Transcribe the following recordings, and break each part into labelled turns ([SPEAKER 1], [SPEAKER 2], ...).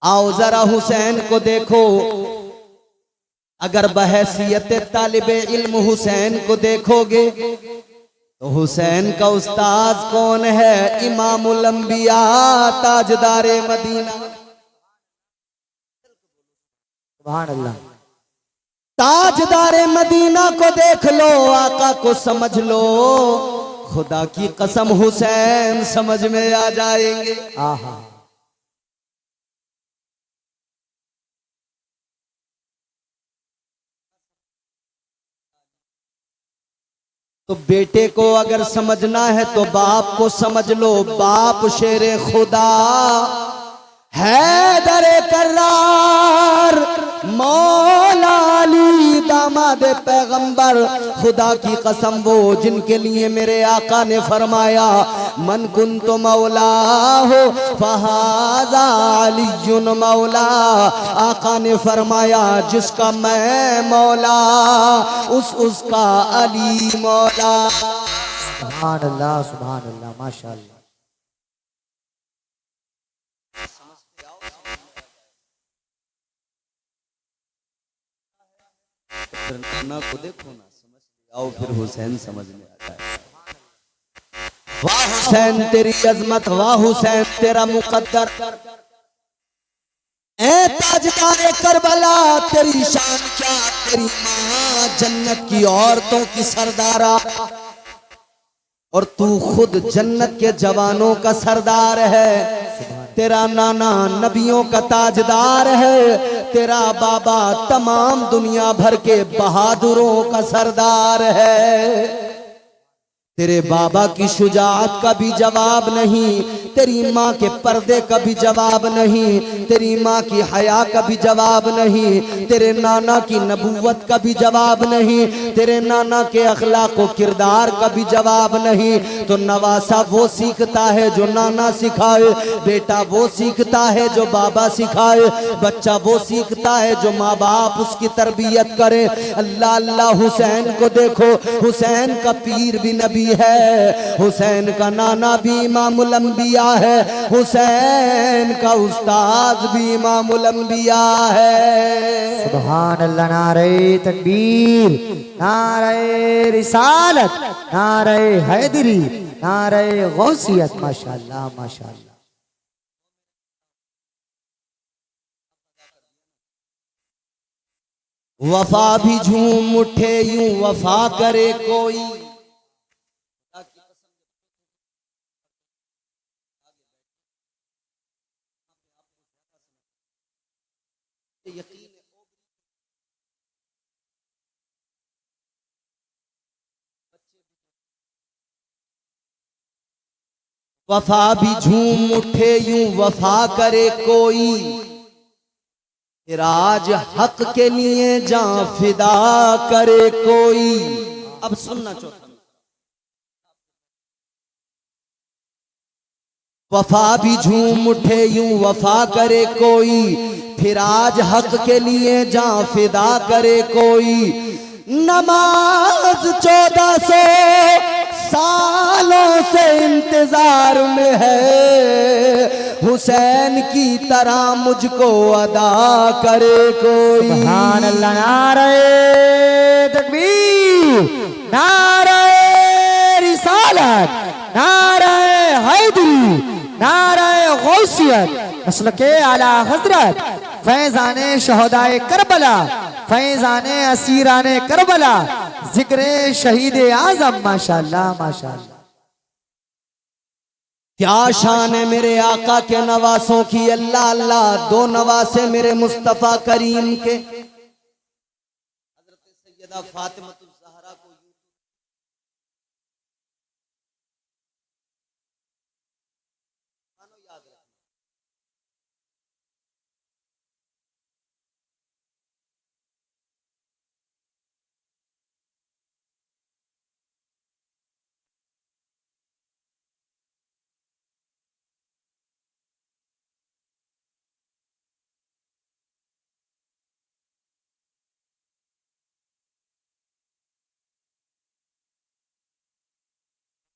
[SPEAKER 1] आओ जरा हुसैन को देखो, अगर बहैसियत तालिबे इल्म हुसैन को देखोगे तो हुसैन का उस्ताद कौन है? इमामुल अंबिया ताजदारे मदीना।
[SPEAKER 2] सुभान अल्लाह।
[SPEAKER 1] ताजदारे मदीना को देख लो, आका को समझ लो, खुदा की कसम हुसैन समझ में आ जाएंगे।
[SPEAKER 2] आहा।
[SPEAKER 1] तो बेटे को अगर समझना है तो बाप को समझ लो, बाप शेरे खुदा हैदरे कर्रार मौला अली दामाद पैगंबर। खुदा की कसम वो जिनके लिए मेरे आका ने फरमाया मन कुंतु मौला हो फहाजा अलीयुन मौला। आका ने फरमाया जिसका मैं मौला उसका अली मौला।
[SPEAKER 2] सुभान अल्लाह माशाअल्लाह।
[SPEAKER 1] नाना को देखो ना, समझ आओ फिर हुसैन समझ में आता है। वाह हुसैन तेरी अजमत, वाह हुसैन तेरा मुकद्दर, ए ताजदारे करबला तेरी शान क्या, तेरी माँ जन्नत की औरतों की सरदारा और तू खुद जन्नत के जवानों का सरदार है। तेरा नाना नबियों का ताजदार है, तेरा बाबा तमाम दुनिया भर के बहादुरों का सरदार है। तेरे बाबा की शुजाअत का भी जवाब नहीं, तेरी माँ के पर्दे का भी जवाब नहीं, तेरी माँ की हया का भी जवाब नहीं, तेरे नाना की नबूवत का भी जवाब नहीं, तेरे नाना के अखलाक व किरदार का भी जवाब नहीं। तो नवासा वो सीखता है जो नाना सिखाए, बेटा वो सीखता है जो बाबा सिखाए, बच्चा वो सीखता है जो माँ बाप उसकी तरबियत करे। अल्लाह अल्लाह हुसैन को देखो, हुसैन का पीर भी नबी है, हुसैन का नाना भी इमामुल अंबिया है, हुसैन का उस्ताद भी इमामुल अंबिया है।
[SPEAKER 2] सुभान अल्लाह। नारे तकबीर, नारे रिसालत, नारे हैदरी, नारे गौसियत। माशाअल्लाह माशाअल्लाह।
[SPEAKER 1] वफा भी झूम उठे यूं वफा करे कोई, वफा भी झूम उठे यूं वफा करे कोई, फिर आज हक के लिए जान फिदा करे कोई। अब सुनना चाहता हूं, वफा भी झूम उठे यूं वफा करे कोई, फिर आज हक के लिए जान फिदा करे कोई। नमाज 1400 सालों से इंतजार में है, हुसैन की तरह मुझको अदा करे कोई।
[SPEAKER 2] सुभान अल्लाह। नारे तकबीर, नारे रिसालत, नारे हैदरी, नारे गौसियत। नस्ल के आला हजरत फैजाने शहदाए करबला, फैजाने असीराने करबला, जिक्रे शहीद आजम। माशाअल्लाह माशाअल्लाह।
[SPEAKER 1] क्या शान है मेरे आका के नवासों की। अल्लाह अल्लाह। दो नवासे मेरे मुस्तफा करीम के, हजरत सैयदा फातिमा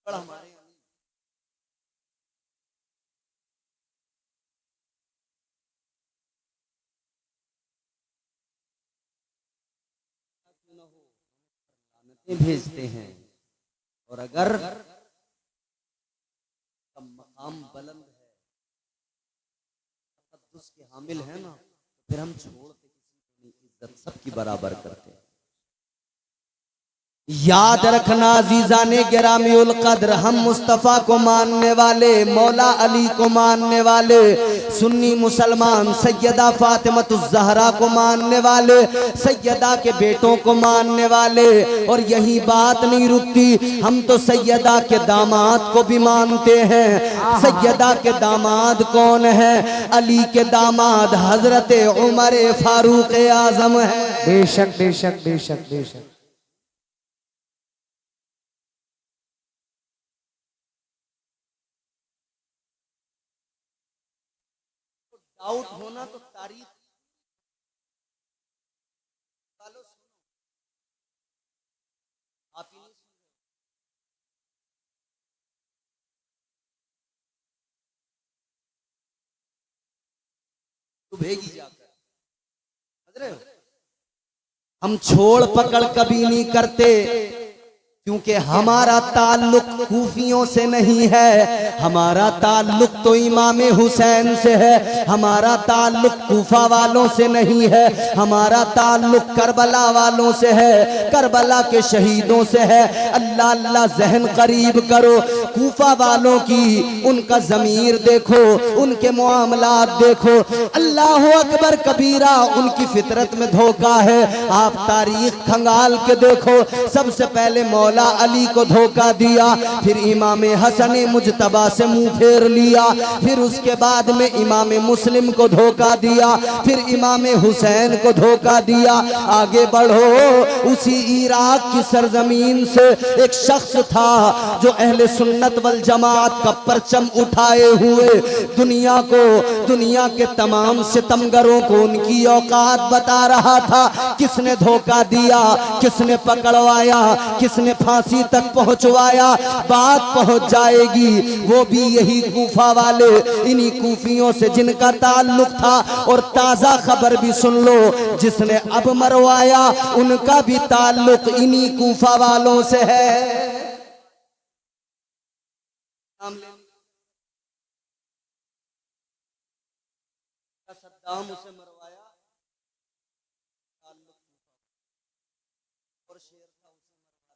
[SPEAKER 1] हमारे भेजते हैं। और अगर मकाम बुलंद है, तकद्दुस के हामिल है ना, तो फिर हम छोड़ते किसी की इज्जत सबकी बराबर करते हैं। याद रखना अजीजाने गिरामीउल कद्र, हम मुस्तफ़ा को मानने वाले, मौला अली को मानने वाले, सुन्नी मुसलमान सैयदा फातिमतुज़ ज़हरा को मानने वाले, सैयदा के बेटों को मानने वाले। और यही बात नहीं रुकती, हम तो सैयदा के दामाद को भी मानते हैं। सैयदा के दामाद कौन है? अली के दामाद हजरत उमर फारूक आजम है।
[SPEAKER 2] बेशक बेशक बेशक बेशक।
[SPEAKER 1] डाउट होना तो तारीख आप ही नहीं सुन रहे। भेगी जाकर समझ रहे हो? हम छोड़ पकड़ कभी नहीं करते, क्योंकि हमारा ताल्लुक कूफियों से नहीं है, हमारा ताल्लुक तो इमाम हुसैन से है। हमारा ताल्लुक कूफा वालों से नहीं है, हमारा ताल्लुक करबला वालों से है, करबला के शहीदों से है। अल्लाह अल्लाह जहन करीब करो, कूफा वालों की उनका ज़मीर देखो, उनके मामलात देखो। अल्लाह अकबर कबीरा, उनकी फितरत में धोखा है। आप तारीख खंगाल के देखो, सबसे पहले मौला अली को धोखा दिया, फिर इमाम हसन मुजतबा से मुंह फेर लिया, फिर उसके बाद में इमाम मुस्लिम को धोखा दिया, फिर इमाम हुसैन को धोखा दिया। आगे बढ़ो, उसी इराक की सरजमीन से एक शख्स था जो अहले सुन्नत वल जमात का परचम उठाए हुए दुनिया को, दुनिया के तमाम सितमगरों को उनकी औकात बता रहा था। किसने धोखा दिया, किसने पकड़वाया, किसने फांसी तक पहुंचवाया? बात पहुंच जाएगी, वो भी यही कूफा वाले, इन्हीं कूफियों से जिनका ताल्लुक था। और ताजा खबर भी सुन लो, जिसने अब मरवाया उनका भी ताल्लुक इन्हीं कूफा वालों से है। सद्दाम उसे मरवाया, ताल्लुक और शेर था उसे मरवा दिया।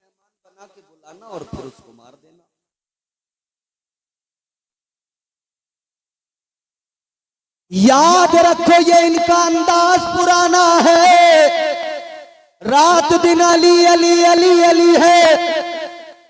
[SPEAKER 1] मेहमान बना के बुलाना और फिर उसको मार देना। याद रखो, ये इनका अंदाज पुराना है। रात दिन अली अली अली अली है,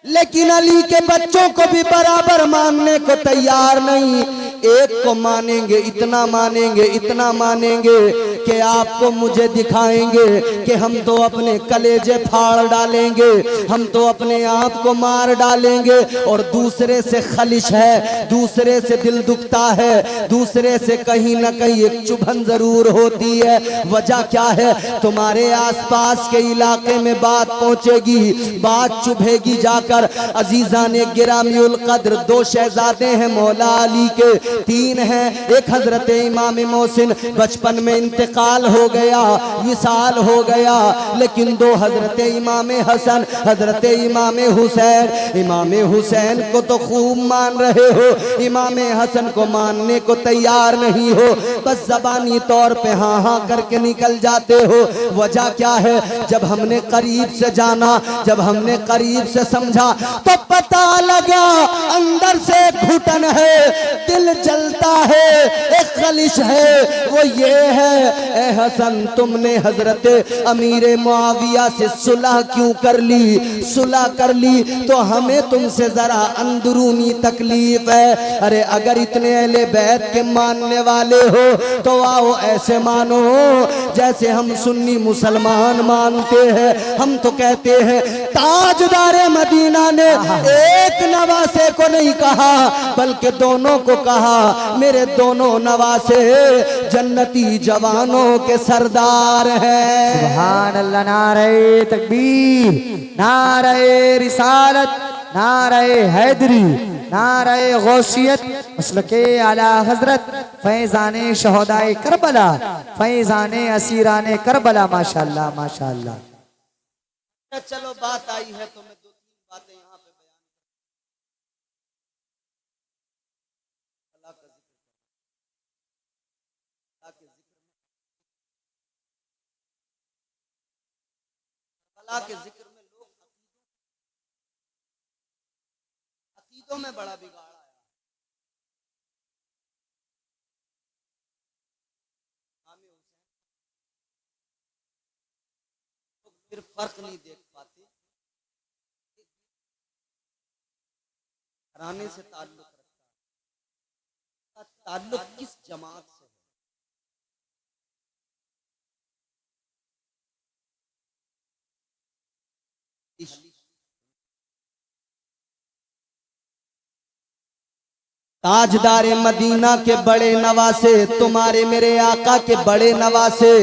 [SPEAKER 1] लेकिन अली के बच्चों को भी बराबर मानने को तैयार नहीं। एक को मानेंगे, इतना मानेंगे, इतना मानेंगे कि आपको मुझे दिखाएंगे कि हम तो अपने कलेजे फाड़ डालेंगे, हम तो अपने आप को मार डालेंगे। और दूसरे से खलिश है, दूसरे से दिल दुखता है, दूसरे से कहीं ना कहीं एक चुभन जरूर होती है। वजह क्या है? तुम्हारे आसपास के इलाके में बात पहुंचेगी, बात चुभेगी जाकर। अजीजाने गिरामीउल कद्र, दो शहजादे हैं मौला अली के, तीन हैं। एक हजरत इमाम मोहसिन, बचपन में इंतकाल हो गया, विसाल हो गया। लेकिन दो हजरत इमाम हसन, हजरत इमाम हुसैन। इमाम हुसैन को तो खूब मान रहे हो, इमाम हसन को मानने को तैयार नहीं हो, बस जबानी तौर पे हाँ हाँ करके निकल जाते हो। वजह क्या है? जब हमने करीब से जाना, जब हमने करीब से समझा, तो पता लगा अंदर से घुटन है, दिल जलता है, एक खलिश है। वो ये है, ए हसन तुमने हजरत अमीर मुआविया से सुलह क्यों कर ली? सुलह कर ली तो हमें तुमसे जरा अंदरूनी तकलीफ है। अरे अगर इतने अहले बैत के मानने वाले हो तो आओ ऐसे मानो जैसे हम सुन्नी मुसलमान मानते हैं। हम तो कहते हैं ताजदार मदीना ने एक नवासे को नहीं कहा, बल्कि दोनों को कहा, मेरे दोनों नवासे जन्नती जवानों के सरदार हैं।
[SPEAKER 2] सुभान अल्लाह। नारे तकबीर, नारे रिसालत, नारे हैदरी, नारे गौसियत मसलके आला हजरत फैजाने शहदाए करबला फैजाने असीराने करबला माशाअल्लाह माशाअल्लाह।
[SPEAKER 1] चलो बात आई है तो मैं दो तीन बातें यहाँ पे बयान अल्लाह का जिक्र अल्लाह के जिक्र में लोग अकीदों में बड़ा बिगाड़ आया। लोग फिर फर्क नहीं देख पाते घराने से ताल्लुक रखता है, ताल्लुक किस जमात से है। ताजदार मदीना के बड़े नवासे, तुम्हारे मेरे आका के बड़े नवासे,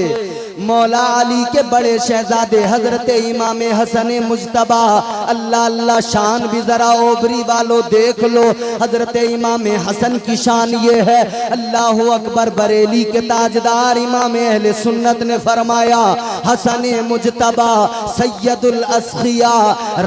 [SPEAKER 1] मौला अली के बड़े शहजादे हजरत इमाम हसन मुज्तबा, अल्लाह अल्लाह शान भी जरा ओबरी वालों देख लो। हजरत इमाम हसन की शान ये है, अल्लाह अकबर। बरेली के ताजदार इमाम अहले सुन्नत ने फरमाया हसन मुज्तबा सैयदुल अस्खिया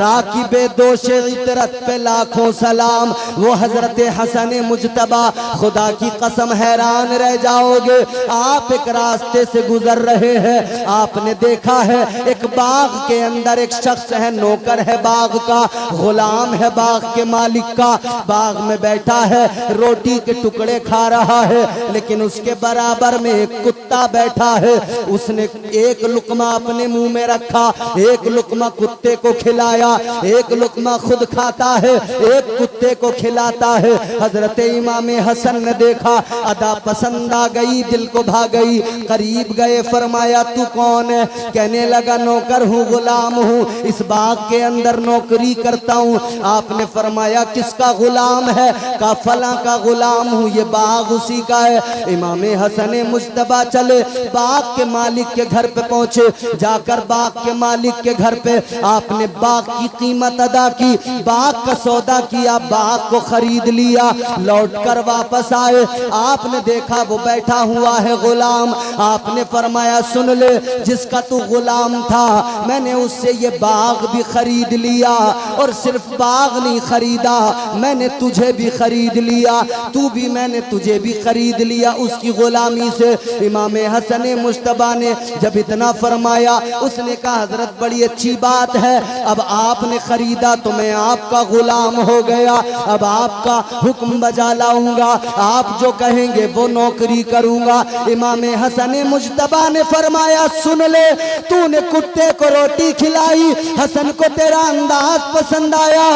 [SPEAKER 1] राकिबे दोशे इतरत पे लाखों सलाम। वो हजरत हसन मुज्तबा, खुदा की कसम हैरान रह जाओगे। आप एक रास्ते से गुजर रहे हैं, आपने देखा है एक बाग के अंदर एक शख्स है, नौकर है बाग का, गुलाम है बाग के मालिक का, बाग में बैठा है, रोटी के टुकड़े खा रहा है, लेकिन उसके बराबर में एक कुत्ता बैठा है। उसने एक लुकमा अपने मुंह में रखा, एक लुकमा कुत्ते को खिलाया, एक लुकमा खुद खाता है, एक कुत्ते को खिलाता है। हजरत इमाम हसन ने देखा, अदा पसंद आ गई, दिल को भा गई, करीब गए, फरमाया तू कौन है? कहने लगा नौकर हूँ, गुलाम हूँ, इस बाग के अंदर नौकरी करता हूँ। आपने फरमाया किसका गुलाम है? का फला का गुलाम हूँ, ये बाग उसी का है। इमाम हसन मुज्तबा चले, बाग के मालिक के घर पे पहुंचे, जाकर बाग के मालिक के घर पे आपने बाग की कीमत अदा की, बाग का सौदा किया, बाग को खरीद लिया। लौटकर वापस आए, आपने देखा वो बैठा हुआ है गुलाम। आपने फरमाया सुन ले, जिसका तू गुलाम था मैंने उससे ये बाग भी खरीद लिया, और सिर्फ बाग नहीं खरीदा, मैंने तुझे भी खरीद लिया, तू भी मैंने तुझे भी खरीद लिया उसकी गुलामी से। इमाम हसन मुज्तबा ने जब इतना फरमाया, उसने कहा हजरत बड़ी अच्छी बात है, अब आपने खरीदा तो मैं आपका गुलाम हो गया, अब आपका हुक्म बजा लाऊंगा, आप जो कहेंगे वो नौकरी करूंगा। इमाम हसन मुज्तबा ने फरमाया सुन ले, तूने कुत्ते को रोटी खिलाई, हसन को तेरा अंदाज पसंद आया,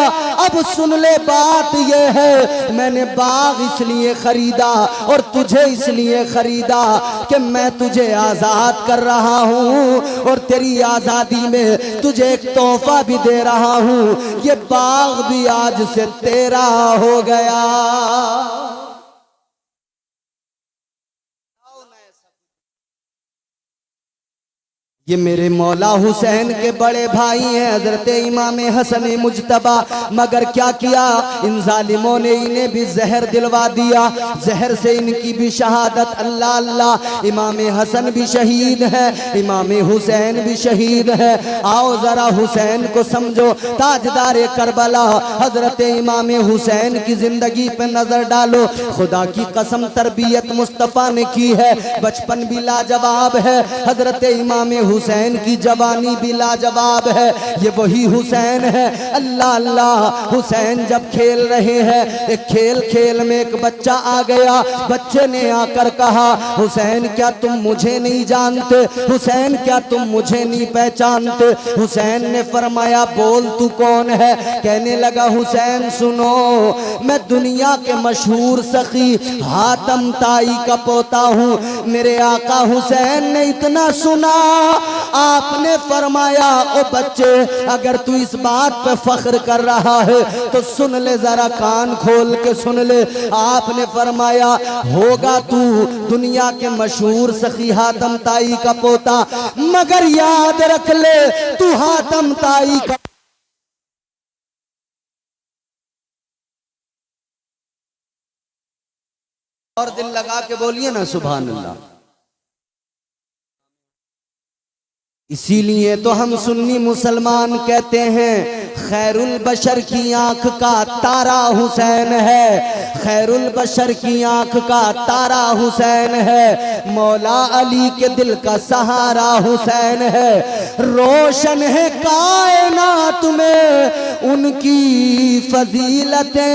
[SPEAKER 1] अब सुन ले बात ये है, मैंने बाग इसलिए खरीदा और तुझे इसलिए खरीदा कि मैं तुझे आजाद कर रहा हूँ, और तेरी आजादी में तुझे एक तोहफा भी दे रहा हूँ, ये बाग भी आज से तेरा हो गया। ये मेरे मौला हुसैन के बड़े भाई हैं हजरत इमाम हसन मुज्तबा, मगर क्या किया इन जालिमों ने, इन्हें भी जहर दिलवा दिया, जहर से इनकी भी शहादत। अल्लाह अल्लाह, इमाम हसन भी शहीद है, इमाम हुसैन भी शहीद है। आओ जरा हुसैन को समझो, ताजदार करबला हजरत इमाम हुसैन की जिंदगी पे नजर डालो। खुदा की कसम तरबियत मुस्तफ़ा ने की है, बचपन भी लाजवाब है, हजरत इमाम हुसैन की जवानी भी लाजवाब है। ये वही हुसैन है, अल्लाह अल्लाह। हुसैन जब खेल रहे हैं, एक खेल खेल में एक बच्चा आ गया, बच्चे ने आकर कहा हुसैन क्या तुम मुझे नहीं जानते, हुसैन क्या तुम मुझे नहीं पहचानते? हुसैन ने फरमाया बोल तू कौन है? कहने लगा हुसैन सुनो, मैं दुनिया के मशहूर सखी हातम ताई का पोता हूँ। मेरे आका हुसैन ने इतना सुना, आपने फरमाया ओ बच्चे, अगर तू इस बात पे फख्र कर रहा है तो सुन ले, जरा कान खोल के सुन ले। आपने फरमाया होगा तू दुनिया के मशहूर सखी हातम ताई का पोता, मगर याद रख ले तू हातम ताई का और दिल लगा के बोलिए ना सुभान अल्लाह। इसीलिए तो हम सुन्नी मुसलमान कहते हैं खैरुल बशर की आंख का तारा हुसैन है, खैरुल बशर की आंख का तारा हुसैन है, मौला अली के दिल का सहारा हुसैन है, रोशन है कायनात में उनकी फजीलतें,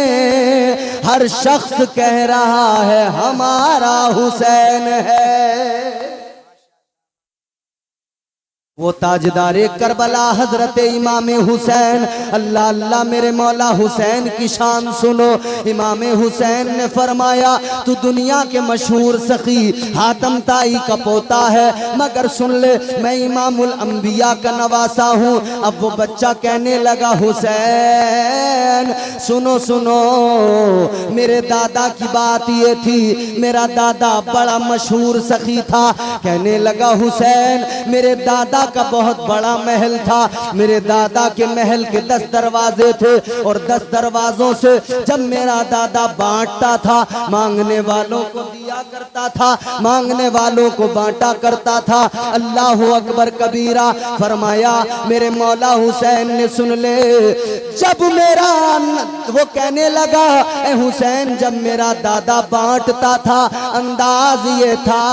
[SPEAKER 1] हर शख्स कह रहा है हमारा हुसैन है। वो ताजदारे करबला हजरत इमाम हुसैन, अल्लाह अल्लाह मेरे मौला हुसैन की शान सुनो। इमाम हुसैन ने फरमाया तू दुनिया के मशहूर सखी हातम ताई का पोता है, मगर सुन ले मैं इमामुल अंबिया का नवासा हूँ। अब वो बच्चा कहने लगा हुसैन सुनो सुनो, मेरे दादा की बात ये थी, मेरा दादा बड़ा मशहूर सखी था। कहने लगा हुसैन मेरे दादा का बहुत बड़ा महल था, मेरे दादा के महल के 10 दरवाजे थे और 10 दरवाजों से जब मेरा दादा बांटता था मांगने वालों को दिया करता था, मांगने वालों को बांटा करता था। अल्लाह अकबर कबीरा। फरमाया मेरे मौला हुसैन ने सुन ले, जब मेरा वो कहने लगा ए हुसैन जब मेरा दादा बांटता था अंदाज ये था,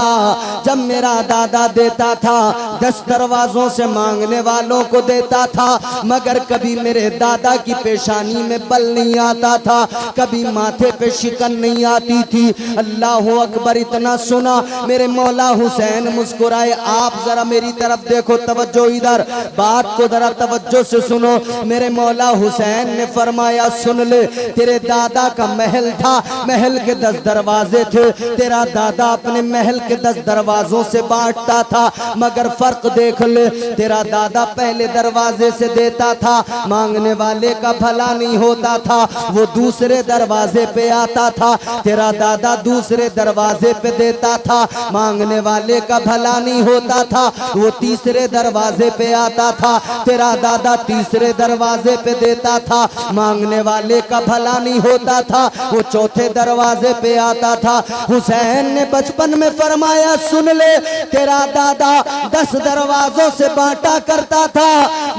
[SPEAKER 1] जब मेरा दादा देता था 10 दरवाजों से मांगने वालों को देता था, मगर कभी मेरे दादा की पेशानी में बल नहीं आता था, कभी माथे पे शिकन नहीं आती थी। अल्लाह अकबर। इतना सुना मेरे मौला हुसैन मुस्कुराए। आप जरा मेरी तरफ देखो, तवज्जो इधर, बात को जरा तवज्जो से सुनो। मेरे मौला हुसैन ने फरमाया सुन ले, तेरे दादा का महल था, महल के 10 दरवाजे थे, तेरा दादा अपने महल के 10 दरवाजों से बांटता था, मगर फर्क देख ले, तेरा दादा पहले दरवाजे से देता था, मांगने वाले का भला नहीं होता था, वो दूसरे दरवाजे पे आता था। तेरा दादा दूसरे दरवाजे पे देता था, मांगने वाले का भला नहीं होता था, वो तीसरे दरवाजे पे आता था। तेरा दादा तीसरे दरवाजे पे देता था, मांगने वाले का भला नहीं होता था, वो चौथे दरवाजे पे आता था। हुसैन ने बचपन में फरमाया सुन ले, तेरा दादा 10 दरवाजों से बांटा करता था,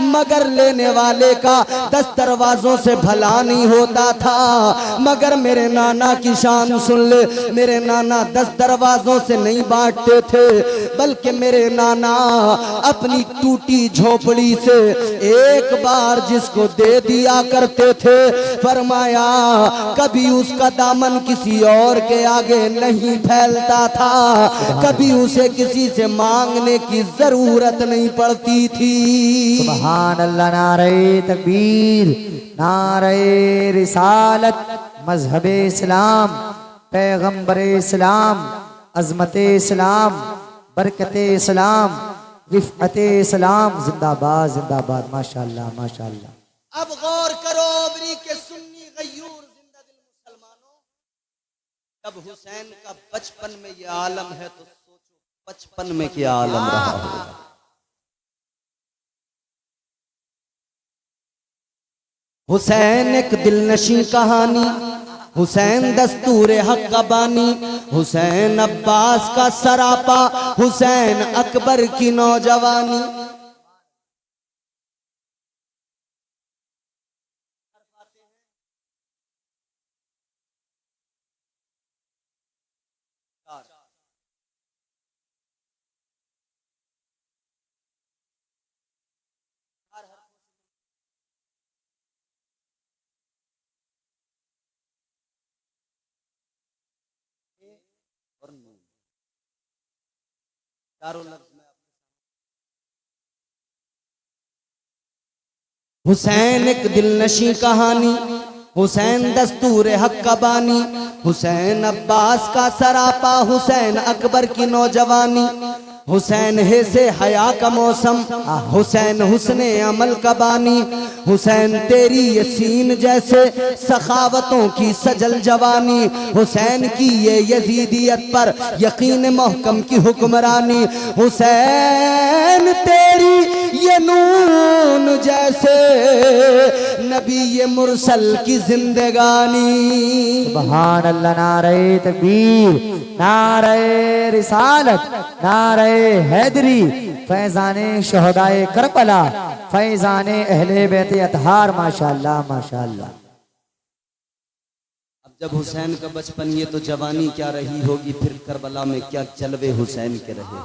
[SPEAKER 1] मगर लेने वाले का 10 दरवाजों से भला नहीं होता था। मगर मेरे नाना की शान सुन ले, मेरे नाना 10 दरवाजों से नहीं बांटते थे, बल्कि मेरे नाना अपनी टूटी झोपड़ी से एक बार जिसको दे दिया करते थे, फरमाया कभी उसका दामन किसी और के आगे नहीं फैलता था, कभी उसे किसी से मांगने की जरूरत नहीं पड़ती थी।
[SPEAKER 2] सुभान अल्लाह। नारे तकबीर, नारे रिसालत, मजहबे इस्लाम, पैगंबरे इस्लाम, अजमते इस्लाम, बरकते इस्लाम, रिफअते इस्लाम, जिंदाबाद जिंदाबाद। माशाअल्लाह माशाअल्लाह।
[SPEAKER 1] अब गौर करो अबरी के सुन्नी गयूर जिंदा दिल मुसलमानों, जब हुसैन का बचपन में ये आलम है तो सोचो बचपन में क्या आलम रहा होगा। हुसैन एक दिलनशी कहानी, हुसैन दस्तूर हक का बानी, हुसैन अब्बास का सरापा, हुसैन अकबर की नौजवानी। और नून चारों लफ्ज में हुसैन एक दिलनशी कहानी, हुसैन दस्तूर हक का बानी, हुसैन अब्बास का सरापा, हुसैन अकबर की नौजवानी, हुसैन है से हया का मौसम, हुसैन हुस्ने अमल का बानी, हुसैन तेरी यसीन जैसे सखावतों की सजल जवानी, हुसैन की ये यजीदियत पर यकीन मोहकम की हुक्मरानी, हुसैन तेरी ये नून जैसे नबी ये मुरसल की जिंदगानी।
[SPEAKER 2] सुभान अल्लाह, नारे तकबीर, नारे रिसालत, नारे हैदरी, फैजाने शहदाए करबला, फैजाने अहले बैत अतहार। माशाअल्लाह माशाअल्लाह।
[SPEAKER 1] अब जब हुसैन का बचपन ये तो जवानी क्या रही होगी, फिर करबला में क्या जलवे हुसैन के रहे।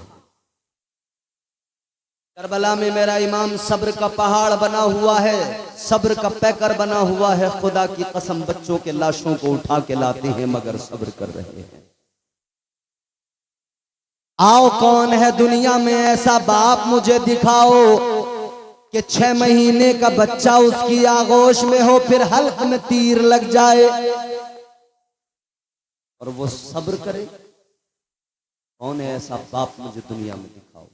[SPEAKER 1] करबला में मेरा इमाम सब्र का पहाड़ बना हुआ है, सब्र का पैकर बना हुआ है। खुदा की कसम बच्चों के लाशों को उठा के लाते हैं मगर सब्र कर रहे हैं। आओ कौन है दुनिया में ऐसा बाप मुझे दिखाओ कि 6 महीने का बच्चा उसकी आगोश में हो, फिर हल्क में तीर लग जाए और वो सब्र करे। कौन है ऐसा बाप मुझे दुनिया में दिखाओ।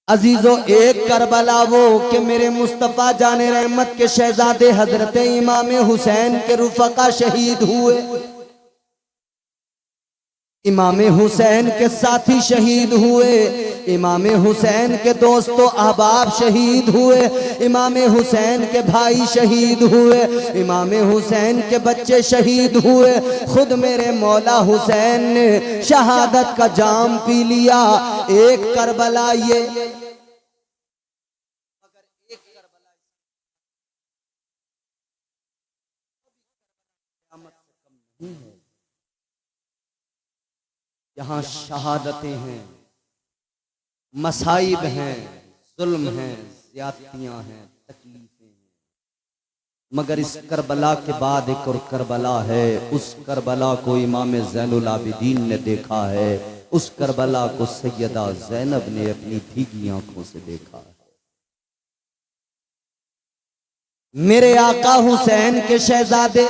[SPEAKER 1] अजीजों एक करबला वो कि मेरे मुस्तफा जाने रहमत के शहजादे हजरत इमाम हुसैन के रुफका शहीद हुए, इमाम हुसैन के साथी शहीद हुए, इमाम हुसैन के दोस्तों अहबाब शहीद हुए, इमाम हुसैन के भाई शहीद हुए, इमाम हुसैन के बच्चे शहीद हुए। खुद मेरे मौला हुसैन ने शहादत का जाम पी लिया। एक करबला ये, यहाँ शहादतें हैं, मसाइब हैं, जुल्म हैं, ज्यादतियां हैं, तकलीफें हैं, मगर इस करबला के बाद एक और करबला है। उस करबला को इमाम ज़ैनुल आबिदीन ने देखा है, उस करबला को सैयदा ज़ैनब ने अपनी भीगी आंखों से देखा है। मेरे आका हुसैन के शहजादे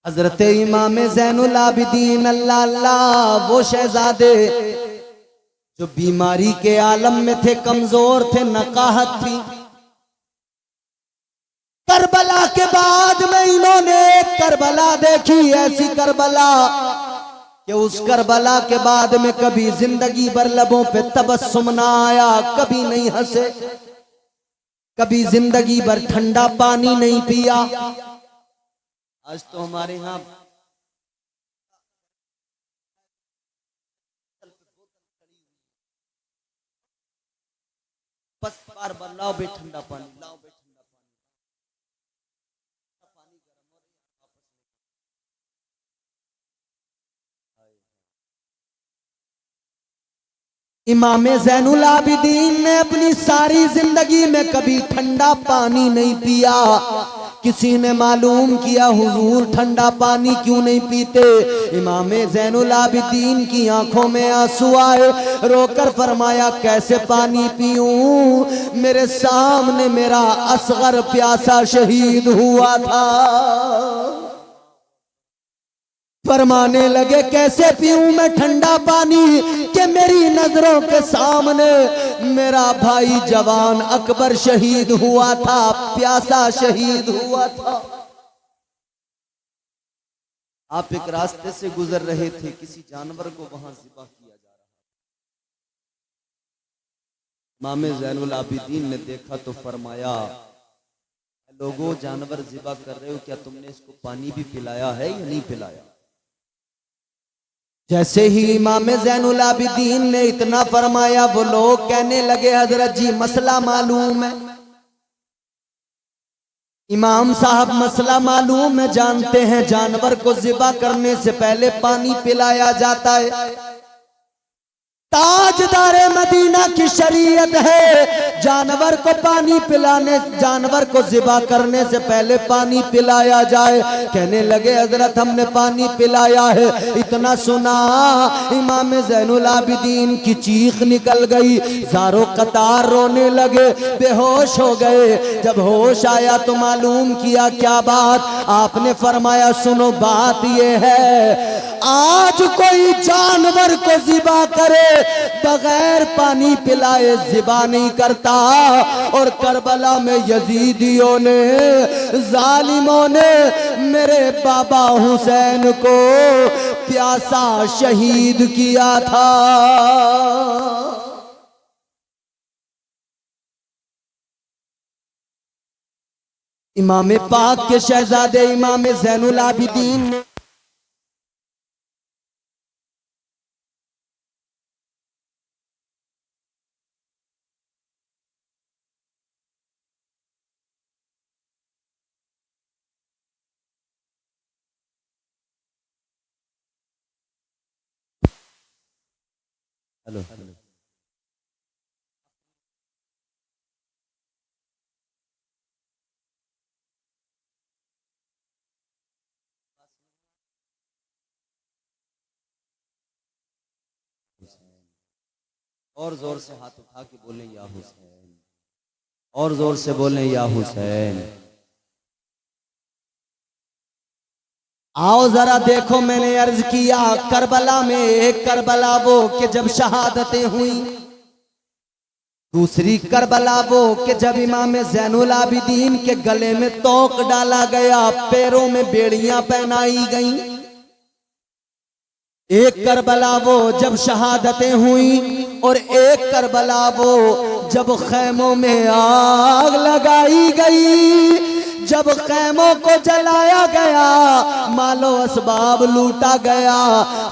[SPEAKER 1] हजरत इमाम ज़ैनुल आबिदीन अल्लाह अल्लाह, वो शहजादे जो बीमारी के आलम में थे, कमजोर थे, नकाहत थी। करबला के बाद में इन्होंने एक करबला देखी, ऐसी करबला कि उस करबला के बाद में कभी जिंदगी भर लबों पे तबस्सुम ना आया, कभी नहीं हंसे, कभी जिंदगी भर ठंडा पानी नहीं पिया। आज तो हमारे यहाँ बस बार बार लाओ बे ठंडा पानी, लाओ बे ठंडा पानी, इमाम ज़ैनुल आबिदीन ने अपनी सारी जिंदगी में कभी ठंडा पानी नहीं पिया। किसी ने मालूम किया हुजूर ठंडा पानी क्यों नहीं पीते? इमाम ज़ैनुल आबिदीन की आंखों में आंसू आए, रोकर फरमाया कैसे पानी पीऊं, मेरे सामने मेरा असगर प्यासा शहीद हुआ था। फरमाने लगे कैसे पीऊं मैं ठंडा पानी कि मेरी नजरों के सामने मेरा भाई जवान अकबर शहीद हुआ था, प्यासा शहीद हुआ था। आप एक रास्ते से गुजर रहे थे, किसी जानवर को वहां ज़िबा किया जा रहा था। इमाम ज़ैनुल आबिदीन ने देखा तो फरमाया लोगों जानवर ज़िबा कर रहे हो, क्या तुमने इसको पानी भी पिलाया है या नहीं पिलाया? जैसे ही इमाम ज़ैनुल आबिदीन ने इतना फरमाया, वो लोग कहने लगे हजरत जी मसला मालूम है। इमाम साहब मसला मालूम है, जानते हैं जानवर को ज़िबा करने से पहले पानी पिलाया जाता है। ताजदारे मदीना की शरीयत है, जानवर को पानी पिलाने, जानवर को ज़िबा करने से पहले पानी पिलाया जाए। कहने लगे हजरत हमने पानी पिलाया है। इतना सुना इमाम ज़ैनुल आबिदीन की चीख निकल गई, ज़ारो कतार रोने लगे, बेहोश हो गए। जब होश आया तो मालूम किया क्या बात, आपने फरमाया सुनो बात ये है, आज कोई जानवर को ज़िबा करे बगैर पानी पिलाए ज़िबा नहीं करता। और करबला में यजीदियों ने, जालिमों ने मेरे बाबा हुसैन को प्यासा शहीद किया था। इमाम पाक के शहजादे इमाम ज़ैनुल आबिदीन ने हेलो और जोर से हाथ उठा के बोले या हुसैन, और जोर से बोले या हुसैन। आओ जरा देखो, मैंने अर्ज किया करबला में एक करबला वो कि जब शहादतें हुई, दूसरी करबला वो कि जब इमाम ज़ैनुल आबिदीन के गले में तोक डाला गया, पैरों में बेड़ियां पहनाई गईं। एक करबला वो जब शहादतें हुई और एक करबला वो जब खैमों में आग लगाई गई, जब खैमों को जलाया गया, मालो असबाब लूटा गया।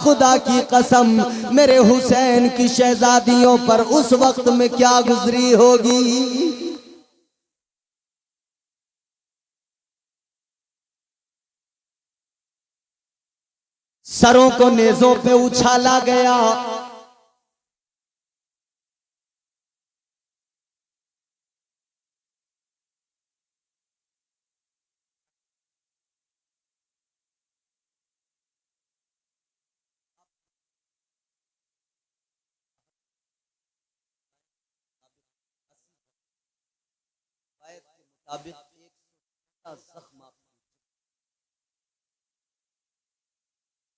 [SPEAKER 1] खुदा की कसम मेरे हुसैन की शहजादियों पर उस वक्त में क्या गुजरी होगी। सरों को नेज़ों पे उछाला गया,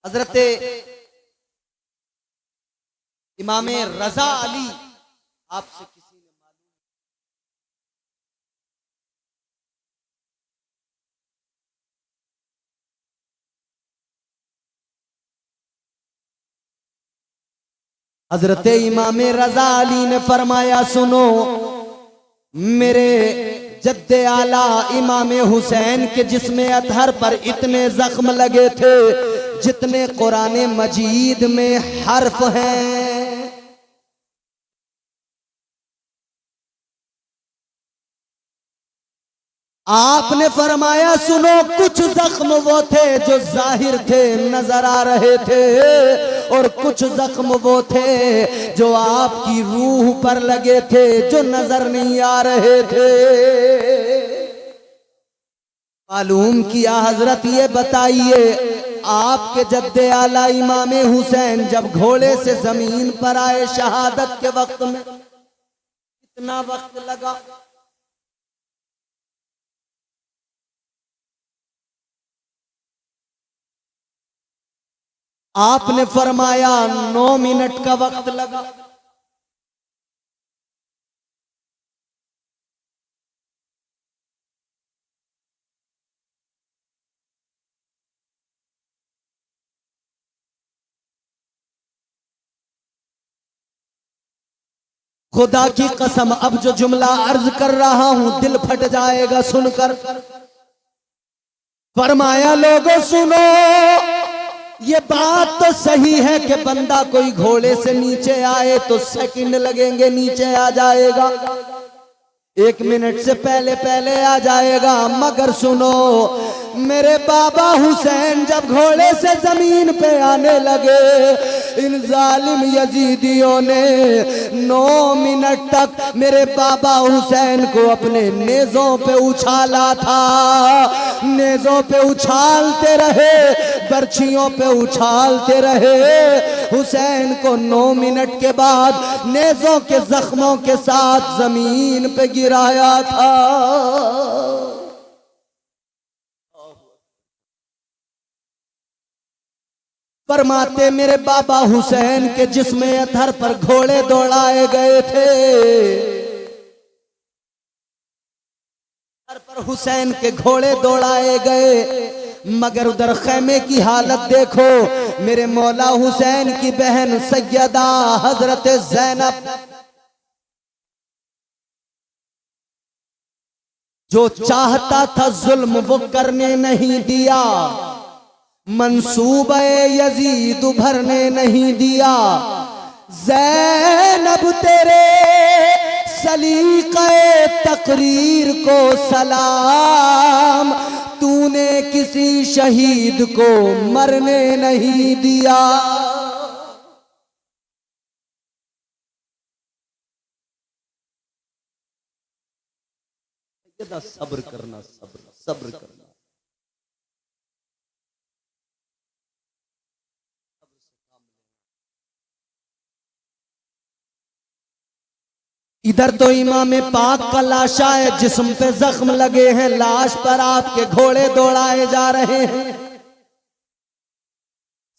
[SPEAKER 1] हजरत इमाम रजा अली आपसे किसी ने मालूम, हजरत इमाम रजा अली ने फरमाया सुनो, मेरे जद्दे आला इमाम हुसैन के जिस्मे अतहर पर इतने जख्म लगे थे जितने कुरान मजीद में हर्फ हैं। आपने फरमाया सुनो, कुछ जख्म वो थे जो जाहिर थे, नजर आ रहे थे, और कुछ जख्म वो थे जो आपकी रूह पर लगे थे, जो नजर नहीं आ रहे थे। मालूम किया हजरत, ये बताइए आपके जद्दे आला इमाम हुसैन जब घोड़े से जमीन पर आए शहादत के वक्त में कितना वक्त लगा? आपने फरमाया 9 मिनट का वक्त लगा। खुदा की कसम अब जो जुमला अर्ज कर रहा हूं दिल फट जाएगा सुनकर। फरमाया लोगों सुनो, ये बात तो सही है कि बंदा कोई घोड़े से नीचे आए तो सेकंड लगेंगे, नीचे आ जाएगा, 1 मिनट से पहले पहले आ जाएगा। मगर सुनो, मेरे बाबा हुसैन जब घोड़े से जमीन पे आने लगे, इन जालिम यजीदियों ने 9 मिनट तक मेरे बाबा हुसैन को अपने नेज़ों पे उछाला था। नेज़ों पे उछालते रहे, बर्छियों पे उछालते रहे। हुसैन को 9 मिनट के बाद नेज़ों के जख्मों के साथ जमीन पे गिराया था। फरमाते मेरे बाबा हुसैन के जिस्मे अतहर पर घोड़े दौड़ाए गए थे, पर हुसैन के घोड़े दौड़ाए गए। मगर उधर खैमे की हालत देखो, मेरे मौला हुसैन की बहन सैयदा हजरत ज़ैनब जो चाहता था जुल्म वो करने नहीं दिया, मंसूबे यजीद भरने नहीं दिया। ज़ैनब तेरे सलीक़े तकरीर को सलाम, तूने किसी शहीद को मरने नहीं दिया। सब्र करना, सब्र सब्र करना। इधर तो इमाम पाक का लाशा है, जिस्म पे जख्म लगे हैं, लाश पर आपके घोड़े दौड़ाए जा रहे हैं।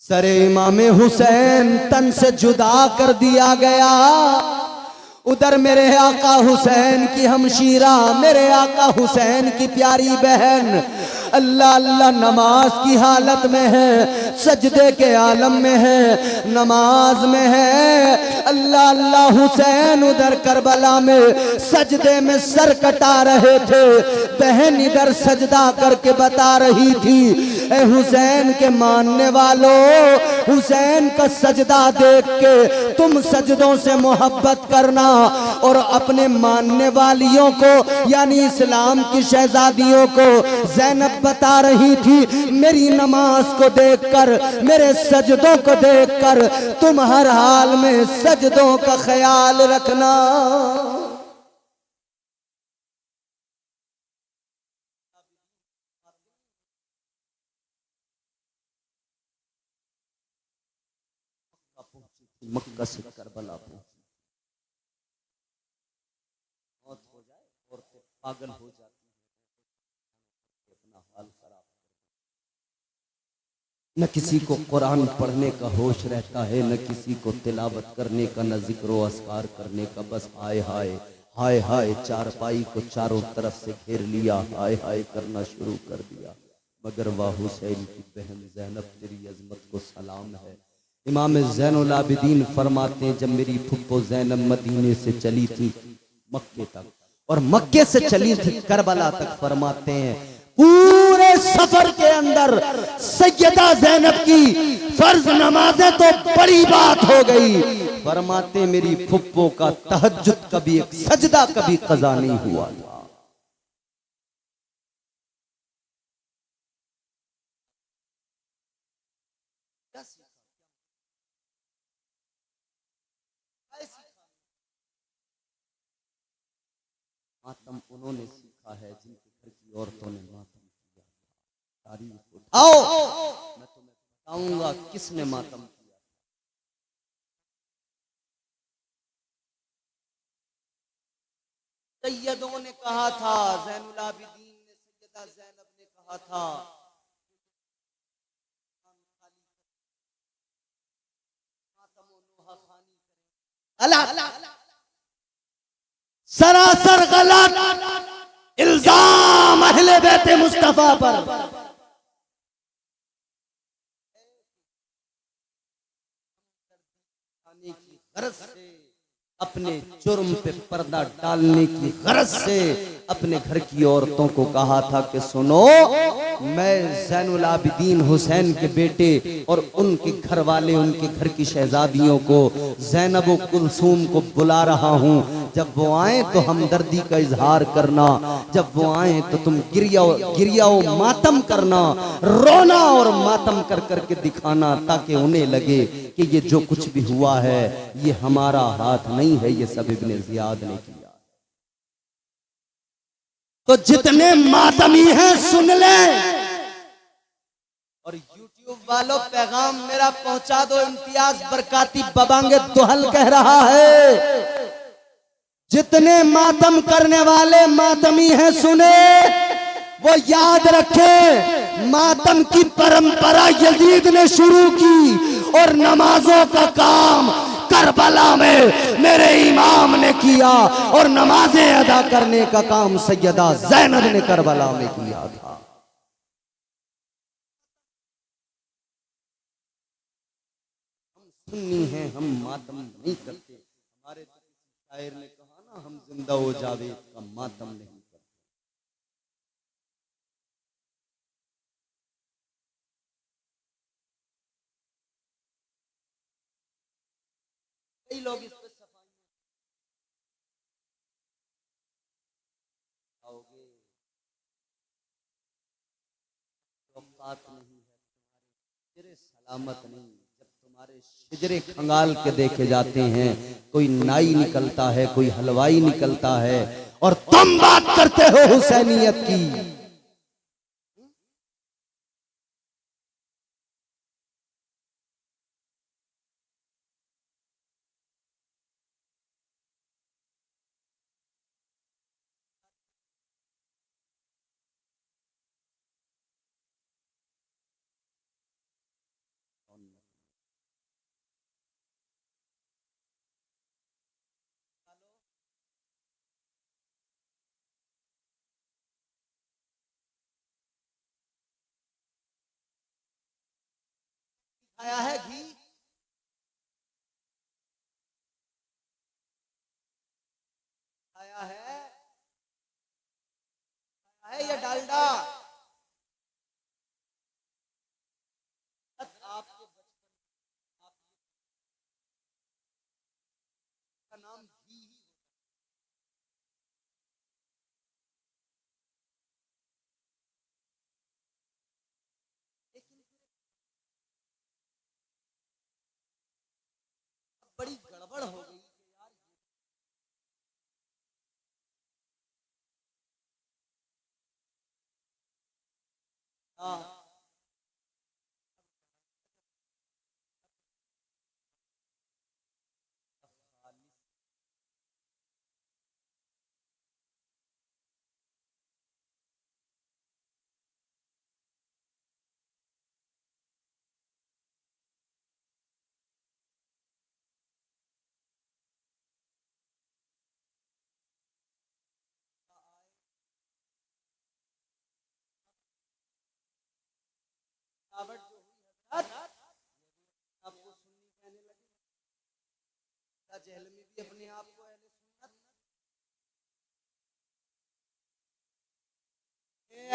[SPEAKER 1] सरे इमाम हुसैन तन से जुदा कर दिया गया। उधर मेरे आका हुसैन की हमशीरा, मेरे आका हुसैन की प्यारी बहन अल्लाह अल्लाह नमाज की हालत में है, सजदे के आलम में है, नमाज में है। अल्लाह अल्लाह हुसैन उधर करबला में सजदे में सर कटा रहे थे, बहन इधर सजदा करके बता रही थी, ए हुसैन के मानने वालों, हुसैन का सजदा देख के तुम सजदों से मोहब्बत करना। और अपने मानने वालियों को यानी इस्लाम की शहजादियों को ज़ैनब बता रही थी, मेरी नमाज को देखकर, मेरे सजदों को देखकर तुम हर हाल में सजदों का ख्याल रखना। मक्का से करबला पहुंची, मौत हो जाए और पागल हो जाती है, अपना हाल खराब। न किसी को कुरान पढ़ने का होश रहता है, न किसी को तिलावत करने का, न जिक्र व अस्कार करने का। बस हाय हाय हाय हाय, चारपाई को चारों तरफ से घेर लिया, हाय हाय करना शुरू कर दिया। मगर वाह हुसैन की बहन ज़ैनब, तेरी अजमत को सलाम है। इमाम ज़ैनुल आबिदीन फरमाते हैं, जब मेरी फुप्पो ज़ैनब मदीने से चली थी मक्के तक, और मक्के से चली थी करबला तक, फरमाते हैं पूरे सफर के अंदर सैयदा ज़ैनब की फर्ज नमाजें तो बड़ी बात हो गई। फरमाते मेरी फुप्पो का तहज्जुद कभी एक सजदा कभी कज़ा नहीं हुआ था। मातम उन्होंने सीखा है जिनके घर की औरतों ने मातम किया। तारीफ उठाओ, मैं तुम्हें बताऊंगा किसने मातम किया। सैयदों ने कहा था, ज़ैनुल आबिदीन ने, सैयदा ज़ैनब ने कहा था, सरासर गलत इल्जाम अहले बैत मुस्तफा पर। गरज से अपने जुर्म पे पर्दा डालने की गरज से अपने घर की औरतों को कहा था कि सुनो, मैं ज़ैनुल आबिदीन हुसैन के बेटे और उनके घर वाले, उनके घर की शहजादियों को, ज़ैनब व कुलसूम को बुला रहा हूँ। जब वो आए तो हमदर्दी का इजहार करना, जब वो आए तो तुम गिरिया व मातम करना, रोना और मातम कर करके दिखाना, ताकि उन्हें लगे कि ये जो कुछ भी हुआ है ये हमारा हाथ नहीं है, ये सब इब्ने ज़ियाद ने किया। तो जितने मातमी हैं सुन लें, और YouTube वालों पैगाम मेरा पहुंचा दो। इम्तियाज बरकाती बबांगे दोहल कह रहा है, जितने मातम करने वाले मातमी हैं सुने, वो याद रखे मातम की परंपरा यजीद ने शुरू की, और नमाजों का काम करबला में मेरे इमाम ने किया, और नमाजें अदा करने का काम सैयदा ज़ैनब ने करबला में किया था। हम सुन्नी हैं, हम मातम नहीं करते। हमारे शायर ने कहा ना, हम जिंदा हो जावेद का मातम नहीं करते। कई लोग इस पे सफाई आओगे, औकात नहीं है, शिजरे सलामत नहीं। जब तुम्हारे शिजरे खंगाल के देखे जाते हैं, कोई नाई निकलता है, कोई हलवाई निकलता है, और तुम बात करते हो हुसैनियत की। आया है घी, आया है ये डालडा। आपके का नाम घी ही, लेकिन बड़ी गड़बड़ हो गई कि यार, हाँ, मिलावट जो हुई हजरत, आपको सुन्नी कहने लगी। जहलमी भी अपने आप को अहले सुन्नत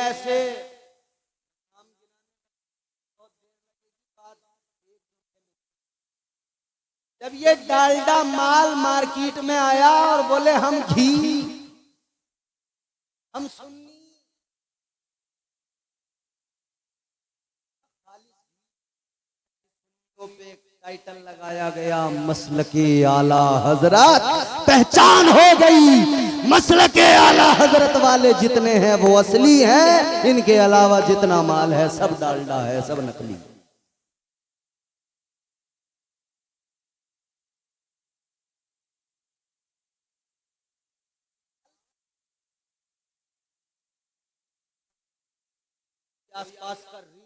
[SPEAKER 1] ऐसे नाम गिनाने में बहुत देर लगेगी। बात जब ये डालडा माल मार्केट में आया और बोले हम घी, हम सुन्नी, पे एक टाइटल लगाया गया, मसलके आला हजरत। पहचान हो गई, मसलके आला हजरत वाले जितने हैं वो असली हैं, इनके अलावा जितना माल है सब डालडा है, सब नकली। आसपास का रीच तुम्हें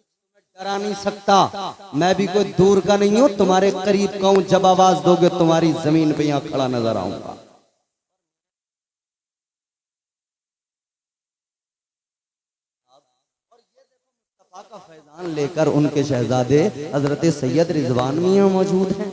[SPEAKER 1] डरा नहीं सकता। मैं भी कोई दूर का नहीं हूं, तुम्हारे करीब का हूं। जब आवाज दोगे तुम्हारी जमीन पे यहां खड़ा नजर आऊंगा। मुस्तफा का फैजान लेकर उनके शहजादे हजरत सैयद रिजवान मियां मौजूद हैं।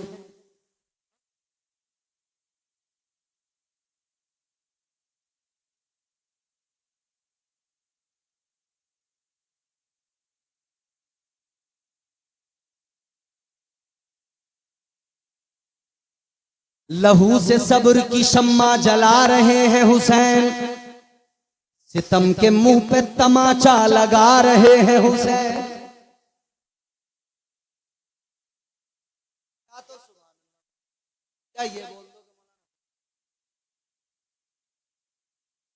[SPEAKER 1] लहू से सब्र की शम्मा जला रहे हैं हुसैन, सितम के मुंह पे तमाचा लगा रहे हैं हुसैन। क्या तो सुभान अल्लाह, क्या ये बोल दो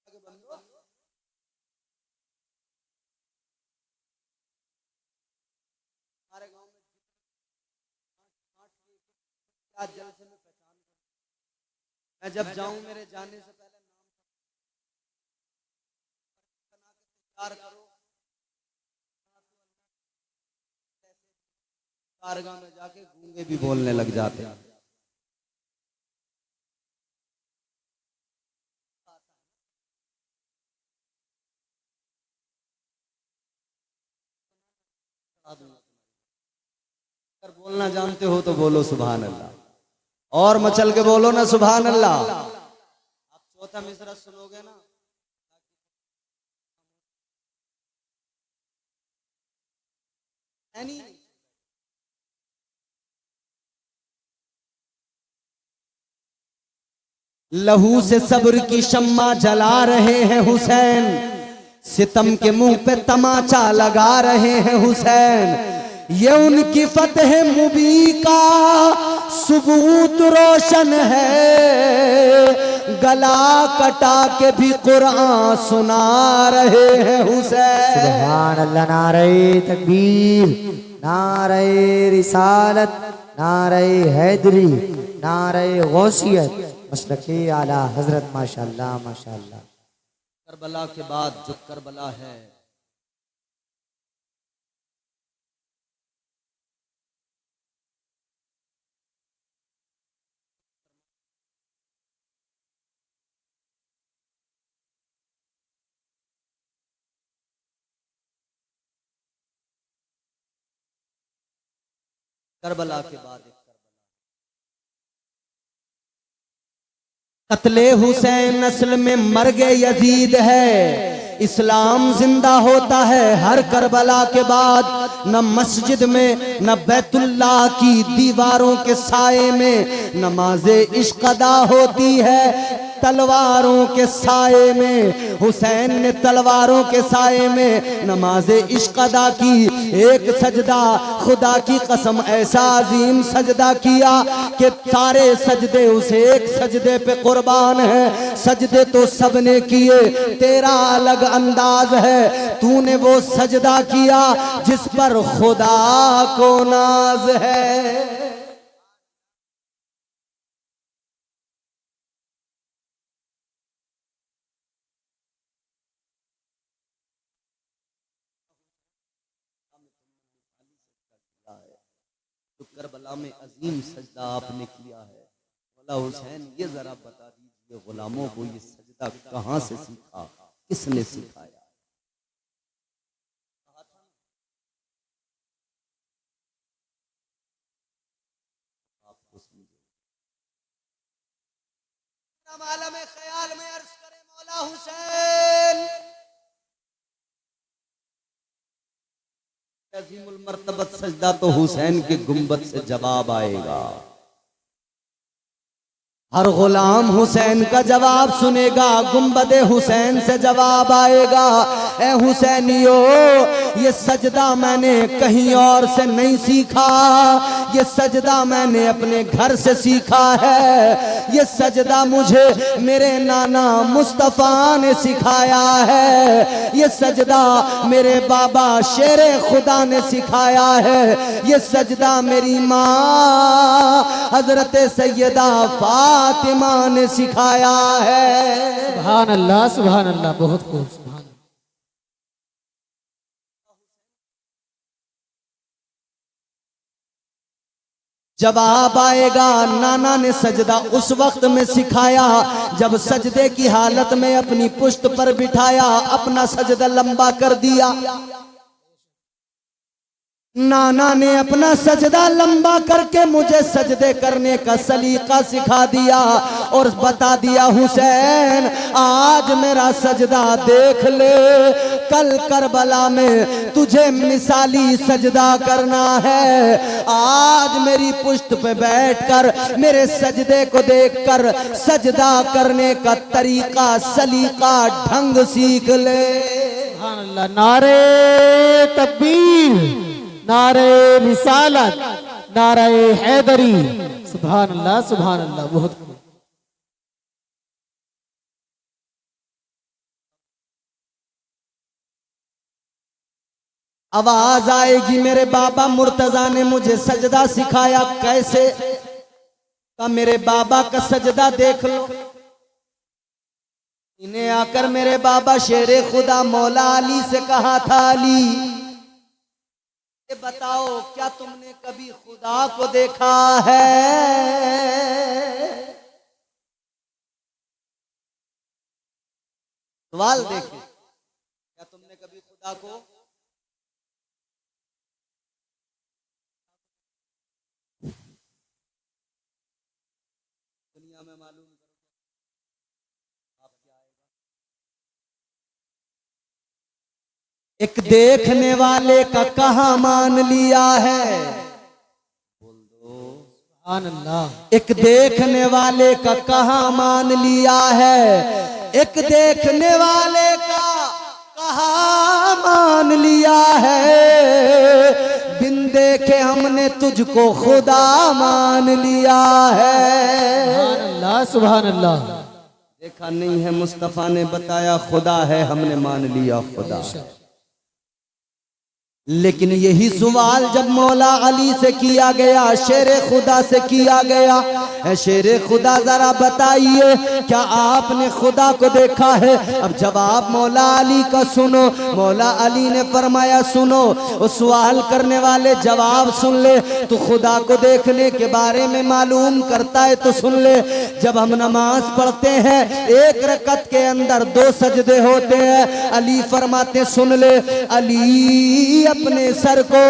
[SPEAKER 1] कि बंदो, हमारे गांव में क्या जल से मैं पहचान करूं। मैं जब जाऊं मेरे जाने से पहले नाम बना के तैयार करो। कारगाह में जाके गूंगे भी बोलने लग जाते हैं। अगर बोलना जानते हो तो बोलो सुभान अल्लाह, और मचल के बोलो ना सुभान अल्लाह। आप चौथा मिसरा सुनोगे ना, नहीं लहू से सब्र की शम्मा जला रहे हैं हुसैन, सितम के मुंह पे तमाचा लगा रहे हैं हुसैन। ये उनकी फतह मुबी का सबूत रोशन है, गला कटा के भी कुरान सुना रहे हैं हुसैन।
[SPEAKER 2] सुभान अल्लाह। नारे तकबीर, नारे रिसालत, नारे हैदरी, नारे गौसियत, मसलके आला हजरत। माशाअल्लाह माशाअल्लाह।
[SPEAKER 1] करबला के बाद जो करबला है, करबला के बाद एक कत्ले हुसैन नस्ल में मर्ग यजीद है। इस्लाम जिंदा होता है हर करबला के बाद, न मस्जिद में न बैतुल्लाह की दीवारों के साए में, नमाज़े इश्क अदा होती है तलवारों के साए में। हुसैन ने तलवारों के साए में नमाज़े इश्क अदा की। एक सजदा खुदा की कसम ऐसा अजीम सजदा किया कि सारे सजदे उस एक सजदे पे कुर्बान है। सजदे तो सबने किए, तेरा अलग अंदाज है। तूने वो सजदा किया जिस पर खुदा को नाज है। तो करबला में अजीम सजदा आपने किया है मौला हुसैन, ये जरा बता दीजिए गुलामों को, ये सजदा कहाँ से सीखा, किसने सिखाया? आपको समझे आलम ख्याल में अर्ज करे मौला हुसैन अजीमुल मर्तबत सजदा तो हुसैन के गुंबद से जवाब आएगा। हर गुलाम हुसैन का जवाब सुनेगा, गुंबदे हुसैन से जवाब आएगा। ए हुसैनियो, ये सजदा मैंने कहीं और से नहीं सीखा, ये सजदा मैंने अपने घर से सीखा है। ये सजदा मुझे मेरे नाना मुस्तफ़ा ने सिखाया है। ये सजदा मेरे बाबा शेरे खुदा ने सिखाया है। ये सजदा मेरी माँ हजरत सैयदा फातिमा ने सिखाया है।
[SPEAKER 2] सुभान अल्लाह सुभान अल्लाह। बहुत खूब। सुभान
[SPEAKER 1] जवाब आएगा, नाना ने सजदा उस वक्त में सिखाया जब सजदे की हालत में अपनी पुश्त पर बिठाया, अपना सजदा लंबा कर दिया। नाना ने अपना सजदा लंबा करके मुझे सजदे करने का सलीका सिखा दिया और बता दिया, हुसैन आज मेरा सजदा देख ले, कल करबला में तुझे मिसाली सजदा करना है। आज मेरी पुश्त पे बैठकर मेरे सजदे को देखकर सजदा करने का तरीका सलीका ढंग सीख ले।
[SPEAKER 2] सुभान अल्लाह। नारे तकबीर, नारे रिसालत, नारे हैदरी। सुभान अल्लाह सुभान अल्लाह। बहुत खूब।
[SPEAKER 1] आवाज आएगी, मेरे बाबा मुर्तजा ने मुझे सजदा सिखाया कैसे, का मेरे बाबा का सजदा देख लो। इन्हें आकर मेरे बाबा शेरे खुदा मौला अली से कहा था, अली ये बताओ क्या तुमने कभी खुदा को देखा है? सवाल देखिए, क्या तुमने कभी खुदा को दुनिया में मालूम करो आप क्या आएगा? एक देखने वाले का कहा मान लिया है, बोल दो।
[SPEAKER 2] सुभान अल्लाह।
[SPEAKER 1] एक देखने वाले का कहाँ मान लिया है, एक देखने वाले का कहाँ मान लिया है, बिन देखे हमने तुझको खुदा मान लिया है।
[SPEAKER 2] सुभान अल्लाह सुभान अल्लाह।
[SPEAKER 1] देखा नहीं है मुस्तफा ने बताया खुदा है, हमने मान लिया खुदा। लेकिन यही सवाल जब मौला अली से किया गया, शेर खुदा से किया गया, ऐ शेर खुदा जरा बताइए क्या आपने खुदा को देखा है? अब जवाब मौला अली का सुनो। मौला अली ने फरमाया सुनो, उस सवाल करने वाले जवाब सुन ले। तू खुदा को देखने के बारे में मालूम करता है तो सुन ले। जब हम नमाज पढ़ते हैं एक रकत के अंदर 2 सजदे होते हैं। अली फरमाते सुन ले, अली अपने सर को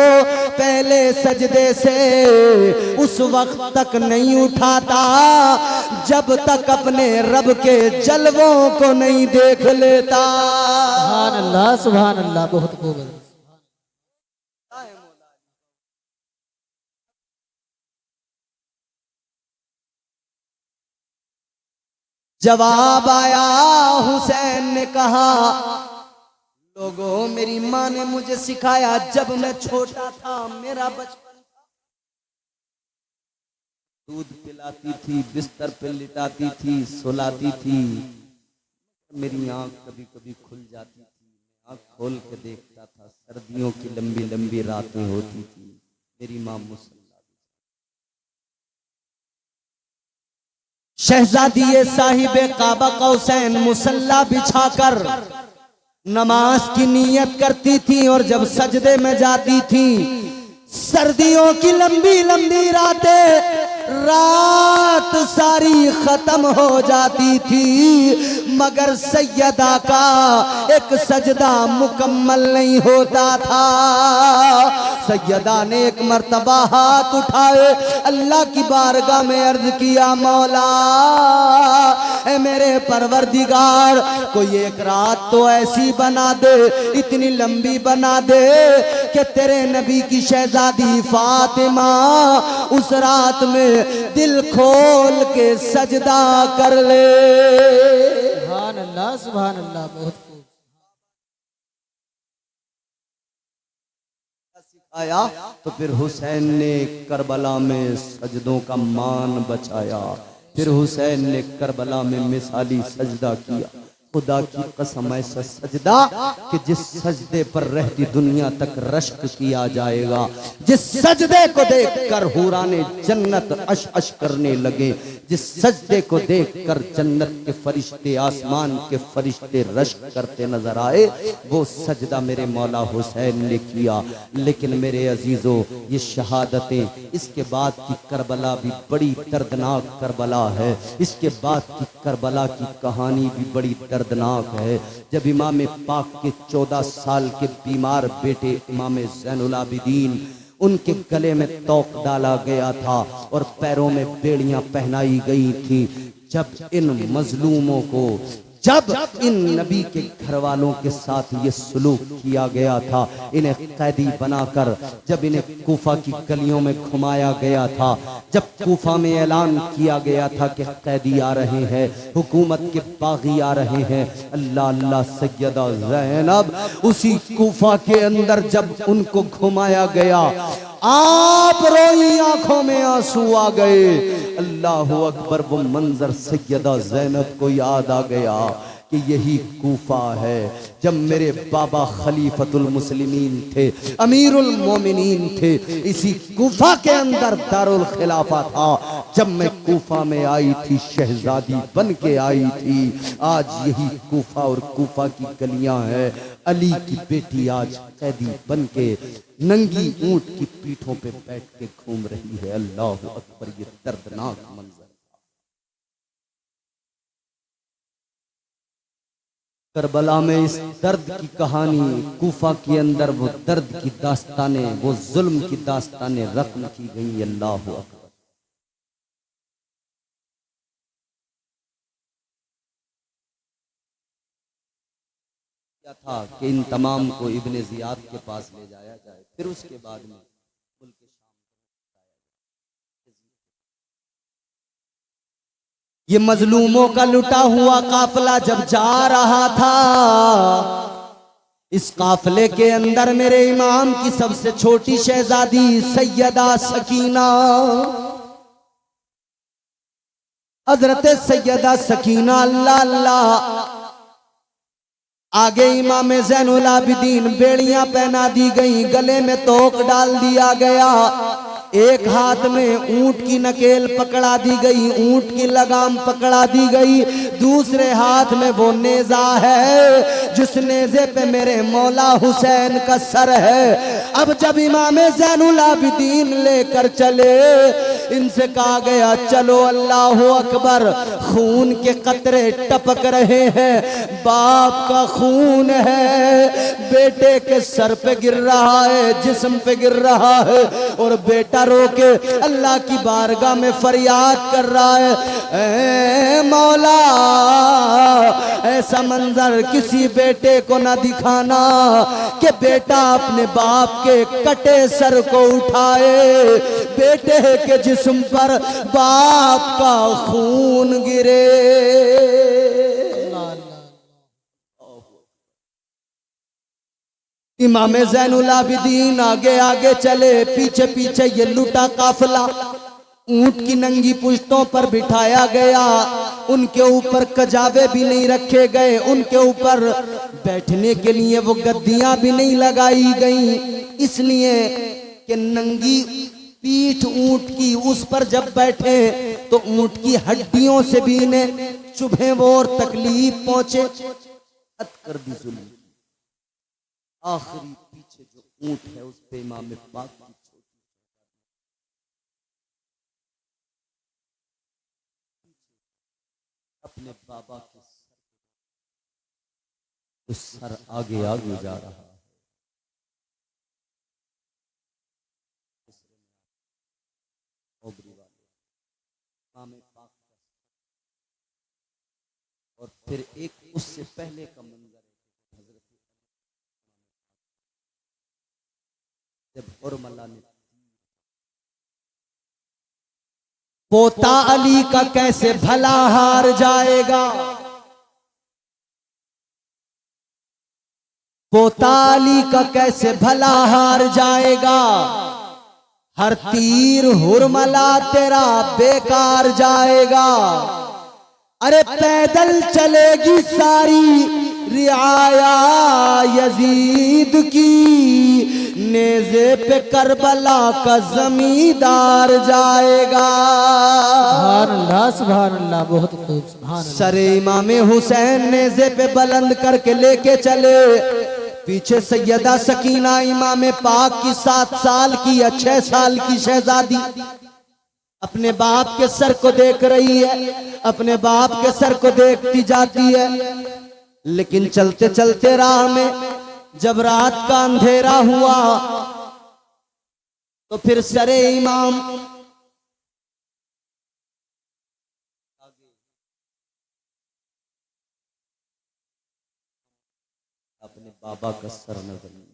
[SPEAKER 1] पहले सजदे से उस वक्त तक नहीं उठाता जब तक अपने रब के जलवों को नहीं देख लेता।
[SPEAKER 2] सुभान अल्लाह सुभान अल्लाह। बहुत खूब।
[SPEAKER 1] जवाब आया, हुसैन ने कहा लोगों मेरी माँ ने मुझे सिखाया जब मैं छोटा था, मेरा बचपन दूध पिलाती थी, बिस्तर पे लिटाती थी, सुलाती थी, मेरी आंख कभी कभी खुल जाती थी, आंख खोल के देखता था, सर्दियों की लंबी लंबी रातें होती थी, मेरी माँ मुसल्ला। शहजादी साहिबे काबा कौसैन मुसल्ला बिछाकर नमाज की नीयत करती थी और जब सजदे में जाती थी, सर्दियों की लंबी लंबी रातें, रात सारी खत्म हो जाती थी मगर सैयदा का एक सजदा मुकम्मल नहीं होता था। सैयदा ने एक मर्तबा हाथ उठाए अल्लाह की बारगाह में अर्ज किया, मौला ए मेरे परवरदिगार, कोई एक रात तो ऐसी बना दे, इतनी लंबी बना दे कि तेरे नबी की शहजादी फातिमा उस रात में दिल खोल के सजदा कर ले।
[SPEAKER 2] सुभान अल्लाह सुभान अल्लाह। बहुत खूब
[SPEAKER 1] सिखाया। तो फिर हुसैन ने करबला में सजदों का मान बचाया, फिर हुसैन ने करबला में मिसाली सजदा किया। खुदा की कसम ऐसा सजदा कि जिस सजदे पर रहती दुनिया तक रश्क किया जाएगा, जिस सजदे को देखकर हुराने जन्नत अश अश करने लगे, जिस सजदे को देखकर जन्नत के फरिश्ते, आसमान के फरिश्ते रश्क करते नजर आए, वो सजदा मेरे मौला हुसैन ने किया। लेकिन मेरे अजीजों, ये शहादतें, इसके बाद की करबला भी बड़ी दर्दनाक करबला है, इसके बाद की करबला की कहानी भी बड़ी दर्दनाक है। जब इमाम पाक के 14 साल के बीमार बेटे इमाम ज़ैनुल आबिदीन, उनके गले में तोक डाला गया था और पैरों में बेड़ियां पहनाई गई थी, जब इन मजलूमों को, जब इन नबी के घर वालों के साथ ये सलूक किया गया था, इन्हें कैदी बनाकर जब इन्हें कूफा की गलियों में घुमाया गया था, जब कूफा में ऐलान किया गया था कि कैदी आ रहे हैं, हुकूमत के बागी आ रहे हैं, अल्लाह अल्लाह सैयदा ज़ैनब उसी कूफा के अंदर जब उनको घुमाया गया, आप रोई, आंखों में आंसू आ गए। अल्लाह अकबर, वो मंजर सैयदा ज़ैनब को याद आ गया कि यही कूफा है जब मेरे बाबा खलीफतुल मुस्लिमीन थे, अमीरुल मोमिनीन थे, इसी कूफा के अंदर दारुल खिलाफा था। जब मैं कूफा में आई थी, शहजादी बन के आई थी। आज यही कूफा और कूफा की गलियां हैं। अली की बेटी आज कैदी बन के नंगी ऊंट की पीठों पे बैठ के घूम रही है। अल्लाह अकबर, ये दर्दनाक मंजर। करबला में इस दर्द की कहानी, कूफा के अंदर वो दर्द की दास्तानें, वो जुल्म की दास्तानें रक़्म की गई। अल्लाह अकबर। क्या था कि इन तमाम को इब्ने ज़ियाद के पास ले जाया जाए, फिर उसके बाद में ये मजलूमों का लुटा हुआ काफिला जब जा रहा था, इस काफिले के अंदर मेरे इमाम की सबसे छोटी शहजादी सैयदा सकीना, हजरत सैयदा सकीना अल्लाह अल्लाह, आगे इमाम ज़ैनुल आबिदीन बेड़ियां पहना दी गई, गले में तोक डाल दिया गया, एक हाथ में ऊंट की नकेल पकड़ा दी गई, ऊंट की लगाम पकड़ा दी गई, दूसरे हाथ में वो नेजा है जिस नेजे पे मेरे मौला हुसैन का सर है। अब जब इमाम ज़ैनुल आबिदीन लेकर चले, इनसे कहा गया चलो अल्लाह अकबर, खून के कतरे टपक रहे हैं, बाप का खून है, बेटे के सर पे गिर रहा है, जिस्म पे गिर रहा है, और बेटा रो के अल्लाह की बारगाह में फरियाद कर रहा है, ऐ मौला ऐसा मंजर किसी बेटे को ना दिखाना कि बेटा अपने बाप के कटे सर को उठाए, बेटे के जिस्म पर बाप का खून गिरे। इमाम ज़ैनुल आबिदीन आगे आगे चले, पीछे पीछे ये लुटा काफिला, ऊंट की नंगी पुश्तों पर बिठाया गया, उनके ऊपर कजावे भी नहीं रखे गए, उनके ऊपर बैठने के लिए वो गद्दियां भी नहीं लगाई गई, इसलिए कि नंगी पीठ ऊंट की, उस पर जब बैठे तो ऊंट की हड्डियों से भी इन्हें चुभे वो और तकलीफ पहुंचे। कर दी जुल्म, आखिरी पीछे जो ऊंट है उस पे इमाम पाक की छोटी अपने बाबा के सर आगे आगे जा रहा है, इमाम पाक और फिर एक उससे पहले का मंजर ने पोता अली का कैसे भला हार जाएगा, पोता अली का कैसे भला हार जाएगा, हर तीर हुरमला तेरा बेकार जाएगा, अरे पैदल चलेगी सारी रियाया यजीद की, नेज़े पे करबला का जमींदार जाएगा।
[SPEAKER 2] सुभान अल्लाह सुभान अल्लाह, बहुत खूब सुभान अल्लाह।
[SPEAKER 1] सरे इमाम हुसैन नेज़े पे बुलंद करके लेके चले, पीछे सैयदा सकीना इमाम पाक की 7 साल की या 6 साल की शहजादी अपने बाप के सर को देख रही है, अपने बाप के सर को देखती जाती है, लेकिन चलते चलते राह में जब रात का अंधेरा हुआ तो फिर सरे इमाम अपने बाबा का सर नजर नहीं,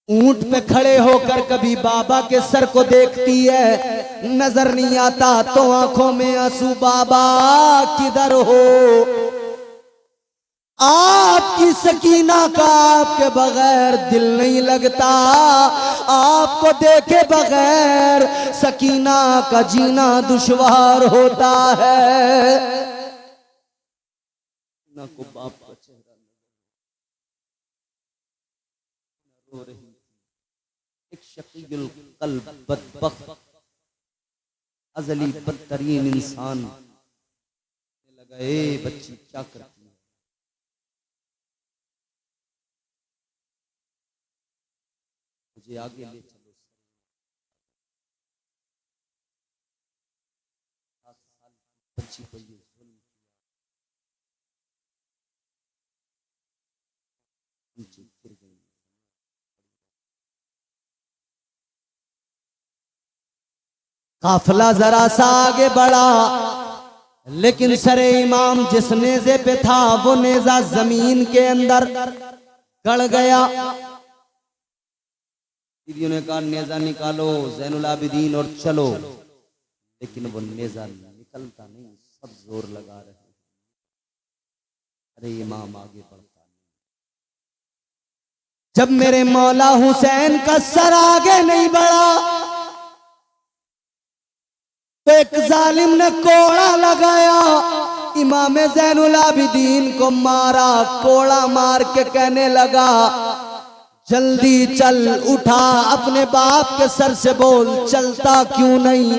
[SPEAKER 1] ऊंट पे खड़े होकर कभी बाबा के सर को देखती है, नजर नहीं आता तो आंखों में आंसू, बाबा किधर हो, आपकी सकीना का आपके बगैर दिल नहीं लगता, आपको देखे बगैर सकीना का जीना दुश्वार होता है। ना को बाप का चेहरा रो रही, एक शकील कल्ब बदबख्त अजली बदतरीन इंसान लगा, ए बच्ची क्या करती है, मुझे आगे ले चलो, 7 साल की बच्ची को ये जुल्म नीचे गिर गई। काफिला जरा सा आगे बढ़ा, लेकिन सरे इमाम जिस नेज़े पे था वो नेज़ा जमीन के अंदर गड़ गया। दीदियों ने कहा नेजा निकालो जैनुल आबिदीन और चलो, लेकिन वो नेजा निकलता नहीं, सब जोर लगा रहे हैं। अरे इमाम आगे बढ़ता नहीं। जब मेरे मौला हुसैन का सर आगे नहीं बढ़ा तो एक जालिम ने कोड़ा लगाया, इमाम जैनुल आबिदीन को मारा। कोड़ा मार के कहने लगा जल्दी चल, उठा, अपने बाप के सर से बोल, चलता क्यों नहीं।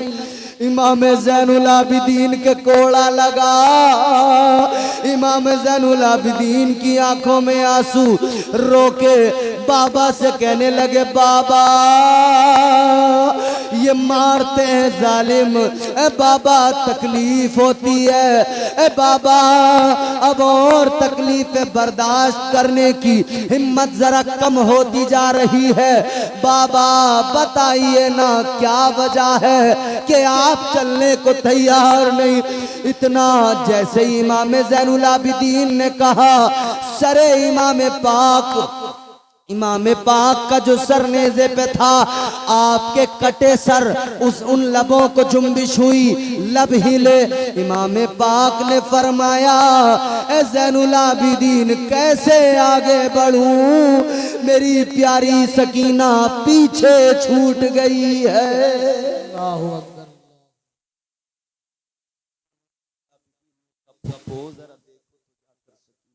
[SPEAKER 1] इमाम जैनुल आबिदीन के कोड़ा लगा। इमाम जैनुल आबिदीन की आंखों में आंसू, रोके बाबा से कहने लगे बाबा ये मारते हैं जालिम, ए बाबा तकलीफ होती है, ए बाबा अब और तकलीफें बर्दाश्त करने की हिम्मत जरा कम होती जा रही है। बाबा बताइए ना क्या वजह है कि आप चलने को तैयार नहीं। इतना जैसे इमाम जैनुल आबिदीन ने कहा, सरे इमाम पाक का जो सर नेज़े पे था, आपके कटे सर उन लबों को जुम्बिश हुई, लब हिले। इमाम पाक ने फरमाया ए ज़ैनुल आबिदीन कैसे आगे बढ़ूं, मेरी प्यारी सकीना पीछे छूट गई है।
[SPEAKER 2] अल्लाहु अकबर।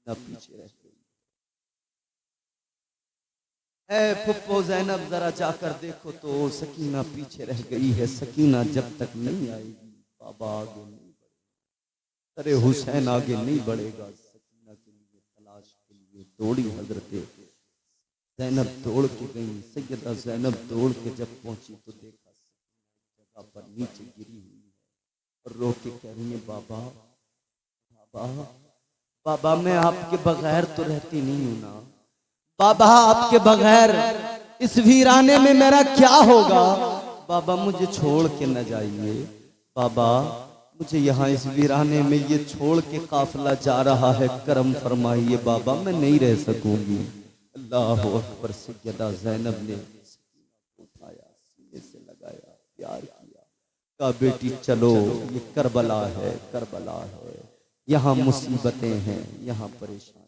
[SPEAKER 1] पीछे रह गई। ऐ फुप्पो ज़ैनब जरा जाकर देखो तो सकीना पीछे रह गई है। सकीना जब तक नहीं आएगी बाबा आगे नहीं बढ़ेगा, अरे हुसैन आगे नहीं बढ़ेगा। सकीना के लिए तलाश के लिए दौड़ी हजरत ज़ैनब, दौड़ के गई। सैयदा ज़ैनब दौड़ के जब पहुंची तो देखा जगह पर नीचे गिरी हुई है और रो के कह रही है बाबा बाबा बाबा मैं आपके बगैर तो रहती नहीं हूं ना। बाबा आपके बगैर इस वीराने में मेरा क्या होगा। बाबा मुझे छोड़ के न जाइए, बाबा मुझे यहाँ इस वीराने में ये छोड़ के काफिला जा रहा है, करम फरमाइए बाबा, मैं नहीं रह सकूंगी। अल्लाह अकबर। सैयदा ज़ैनब ने उठाया, सीने से लगाया, प्यार किया, कहा बेटी चलो, ये करबला है, करबला है, यहाँ मुसीबतें हैं, यहाँ परेशानी,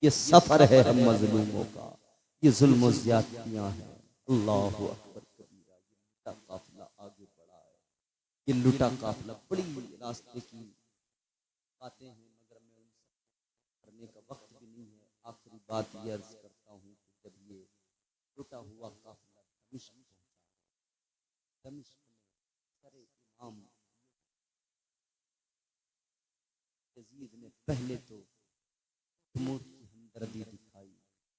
[SPEAKER 1] ये सफर है हम मजलूमों का, ये जुल्म और ज्यादतियां हैं। अल्लाह अकबर कबीरा। ये लुटा काफिला आगे बढ़ा है, ये लुटा काफिला बड़ी रास्ते की बातें हैं, मगर मैं उनसे करने का वक्त भी नहीं है। आखिरी बात ये अर्ज करता हूँ कि जब ये लुटा हुआ काफिला दमिश्क पहुंचा, दमिश्क में सरे इमाम यजीद ने पहले तो तैमूर की हमदर्दी दिखाई,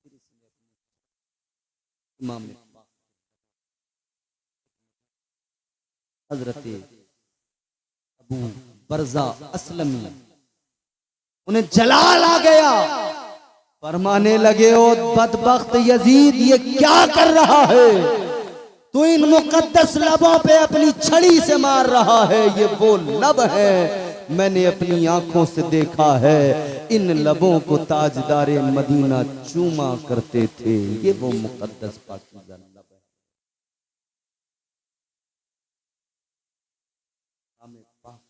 [SPEAKER 1] फिर इसने अपने इमाम पाक हजरत अबू बरजा असलमी, उन्हें जलाल आ गया। फरमाने लगे ओ बदबख्त यजीद ये क्या कर रहा है, तू इन मुकद्दस लबों पे अपनी छड़ी से मार रहा है। ये वो लब है, मैंने अपनी आंखों से देखा है, इन लबों को ताजदारे मदीना चूमा करते थे। ये वो मुकद्दस पाकीज़ा लब है। हमें पाक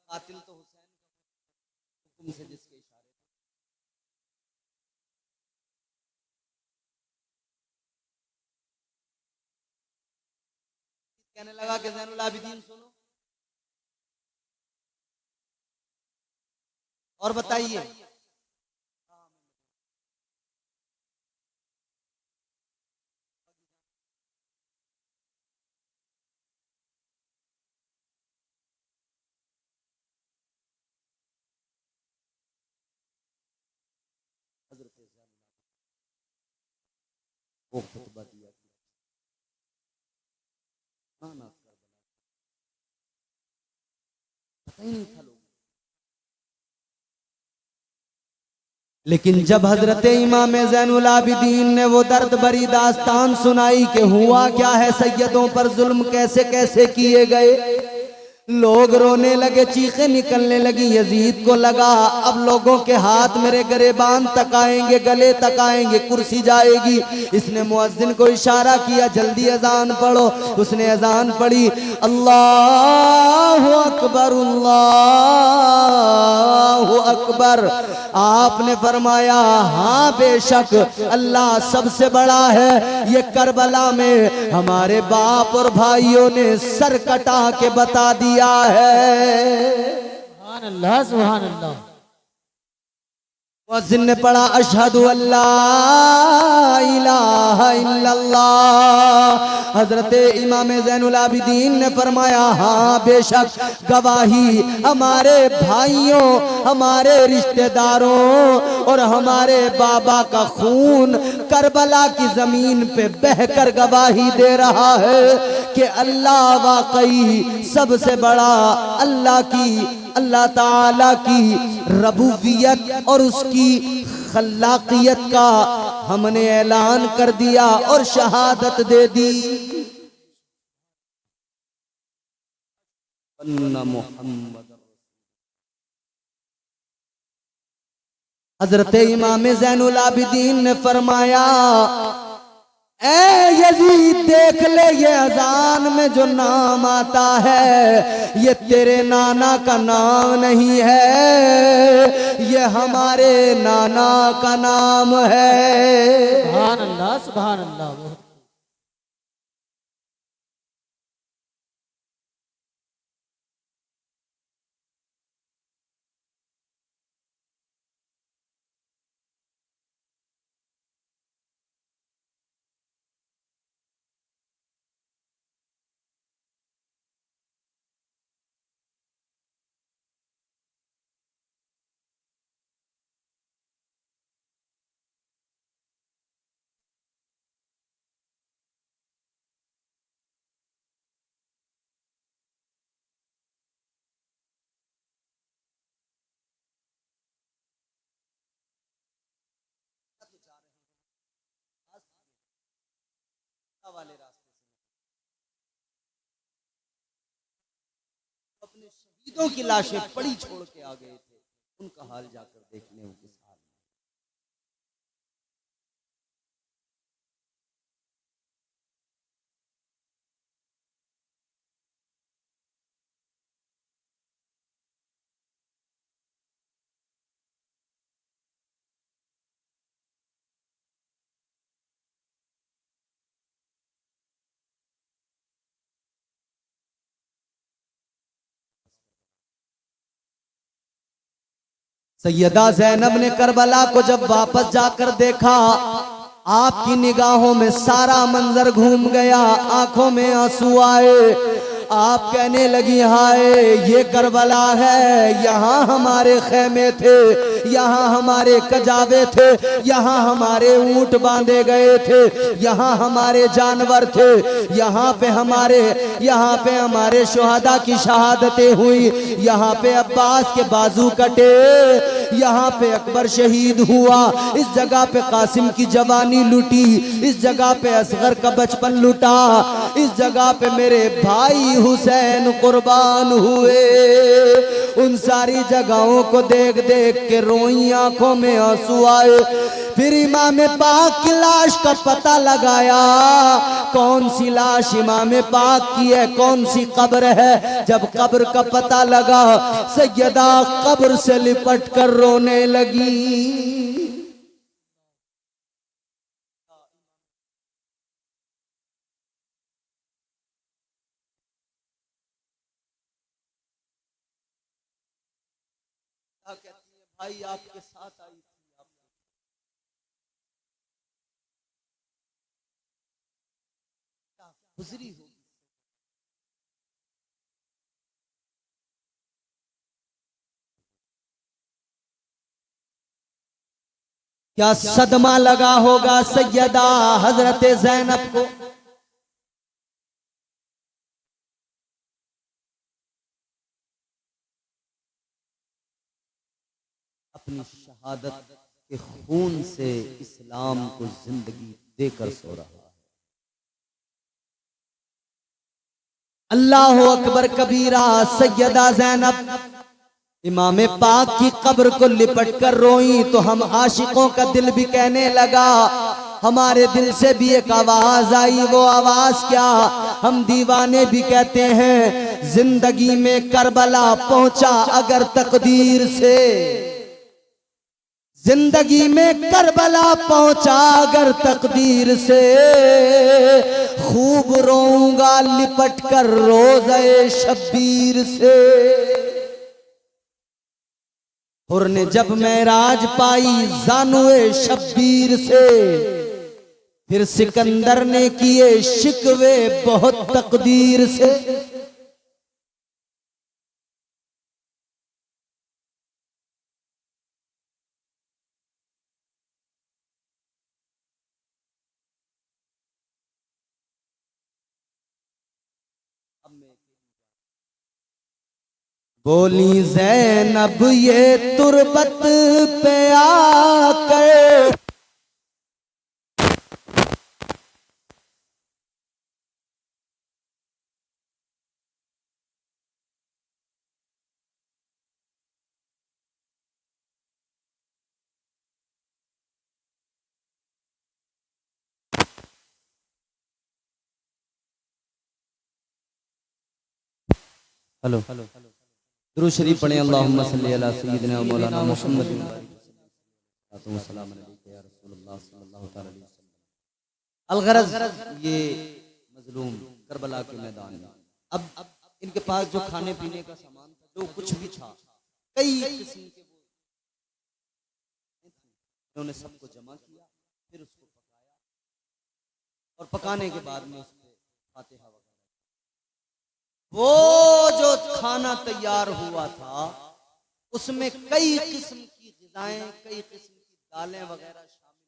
[SPEAKER 1] कातिल तो हुसैन का हुक्म से जिसके इशारे कहने लगा कि ज़ैनुल आबिदीन सुनो और बताइए वो खुतबा दिया ना, पता ही नहीं था लोग। लेकिन जब हजरत इमाम ज़ैनुल आबिदीन ने वो दर्द भरी दास्तान सुनाई कि हुआ क्या है, सैयदों पर जुल्म कैसे कैसे किए गए, लोग रोने लगे, चीखें निकलने लगी। यजीद को लगा अब लोगों के हाथ मेरे गरेबान तक आएंगे, गले तक आएंगे, कुर्सी जाएगी। इसने मुअज्जिन को इशारा किया, जल्दी अजान पढ़ो। उसने अजान पढ़ी, अल्लाहु अकबर अल्लाहु अकबर। आपने फरमाया हाँ बेशक अल्लाह सबसे बड़ा है। ये करबला में हमारे बाप और भाइयों ने सर कटा के बता दिया है।
[SPEAKER 2] सुभान अल्लाह, सुभान अल्लाह।
[SPEAKER 1] मुअज्जिन ने पढ़ा, अशहदु अल्ला इलाहा इल्लल्लाह। हजरत इमाम ज़ैनुल आबिदीन ने फरमाया हाँ बेशक गवाही हमारे भाइयों, हमारे रिश्तेदारों और हमारे बाबा का खून करबला की जमीन पे बहकर गवाही दे रहा है कि अल्लाह वाकई सबसे बड़ा। अल्लाह ताला की रबूबियत और उसकी खल्लाकियत का हमने ऐलान कर दिया और शहादत दे दी। हजरत इमाम ज़ैनुल आबिदीन ने फरमाया, ए यजीद देख ले ये अजान में जो नाम आता है ये तेरे नाना का नाम नहीं है, ये हमारे नाना का नाम है।
[SPEAKER 2] सुभान अल्लाह, सुभान अल्लाह।
[SPEAKER 1] वाले रास्ते से अपने शहीदों की लाशें पड़ी छोड़ के आ गए थे, उनका हाल जाकर देखने उनके साथ। सैयदा ज़ैनब ने करबला को जब वापस जाकर देखा, आपकी निगाहों में सारा मंजर घूम गया, आंखों में आंसू आए। आप कहने लगी हाय ये करबला है, यहाँ हमारे खेमे थे, यहाँ हमारे कजावे थे, यहाँ हमारे ऊंट बांधे गए थे, यहाँ हमारे जानवर थे, यहाँ पे हमारे शुहदा की शहादतें हुई, यहाँ पे अब्बास के बाजू कटे, यहाँ पे अकबर शहीद हुआ, इस जगह पे कासिम की जवानी लुटी, इस जगह पे असगर का बचपन लुटा, इस जगह पे मेरे भाई हुसैन कुर्बान हुए। उन सारी जगहों को देख देख के रोई, आंखों में आंसू आए। फिर इमाम पाक की लाश का पता लगाया, कौन सी लाश इमाम पाक की है, कौन सी कब्र है। जब कब्र का पता लगा, सैयदा कब्र से लिपट कर रोने लगी। कहती है भाई आपके साथ आई थी, आप गुजरी हो। क्या सदमा लगा होगा सैयदा हजरत ज़ैनब को। अपनी शहादत के खून से इस्लाम को जिंदगी देकर सो रहा है। अल्लाह अकबर कबीरा। सैयदा ज़ैनब इमाम पाक की कब्र को लिपट कर रोई तो हम आशिकों का दिल भी कहने लगा, हमारे दिल से भी एक आवाज आई। वो आवाज क्या? हम दीवाने भी कहते हैं, जिंदगी में करबला पहुंचा अगर तकदीर से, जिंदगी में करबला पहुंचा अगर तकदीर से, खूब रोऊंगा लिपट कर रोज़े शब्बीर से। हुर ने जब मेराज पाई जानुए शब्बीर से, फिर सिकंदर ने किए शिकवे बहुत तकदीर से। बोली ज़ैनब ये तुरबत पे आकर, हेलो दुरूद शरीफ पढ़ें। अल्लाहुम्मा सल्ली अला सय्यिदिना व मौलाना मुहम्मद व सल्लम अलैहि या रसूलल्लाह सल्लल्लाहु तआला अलैहि वसल्लम। अलगरज ये मजलूम करबला के मैदान में अब इनके पास जो खाने पीने का सामान था, जो कुछ भी था, कई किस्म के, उन्होंने सबको जमा किया, फिर उसको पकाया और पकाने के बाद में उस पे फातिहा वगैरह, वो जो खाना तैयार हुआ था उसमें कई किस्म की ग़िज़ाएं, कई किस्म की दालें वगैरह शामिल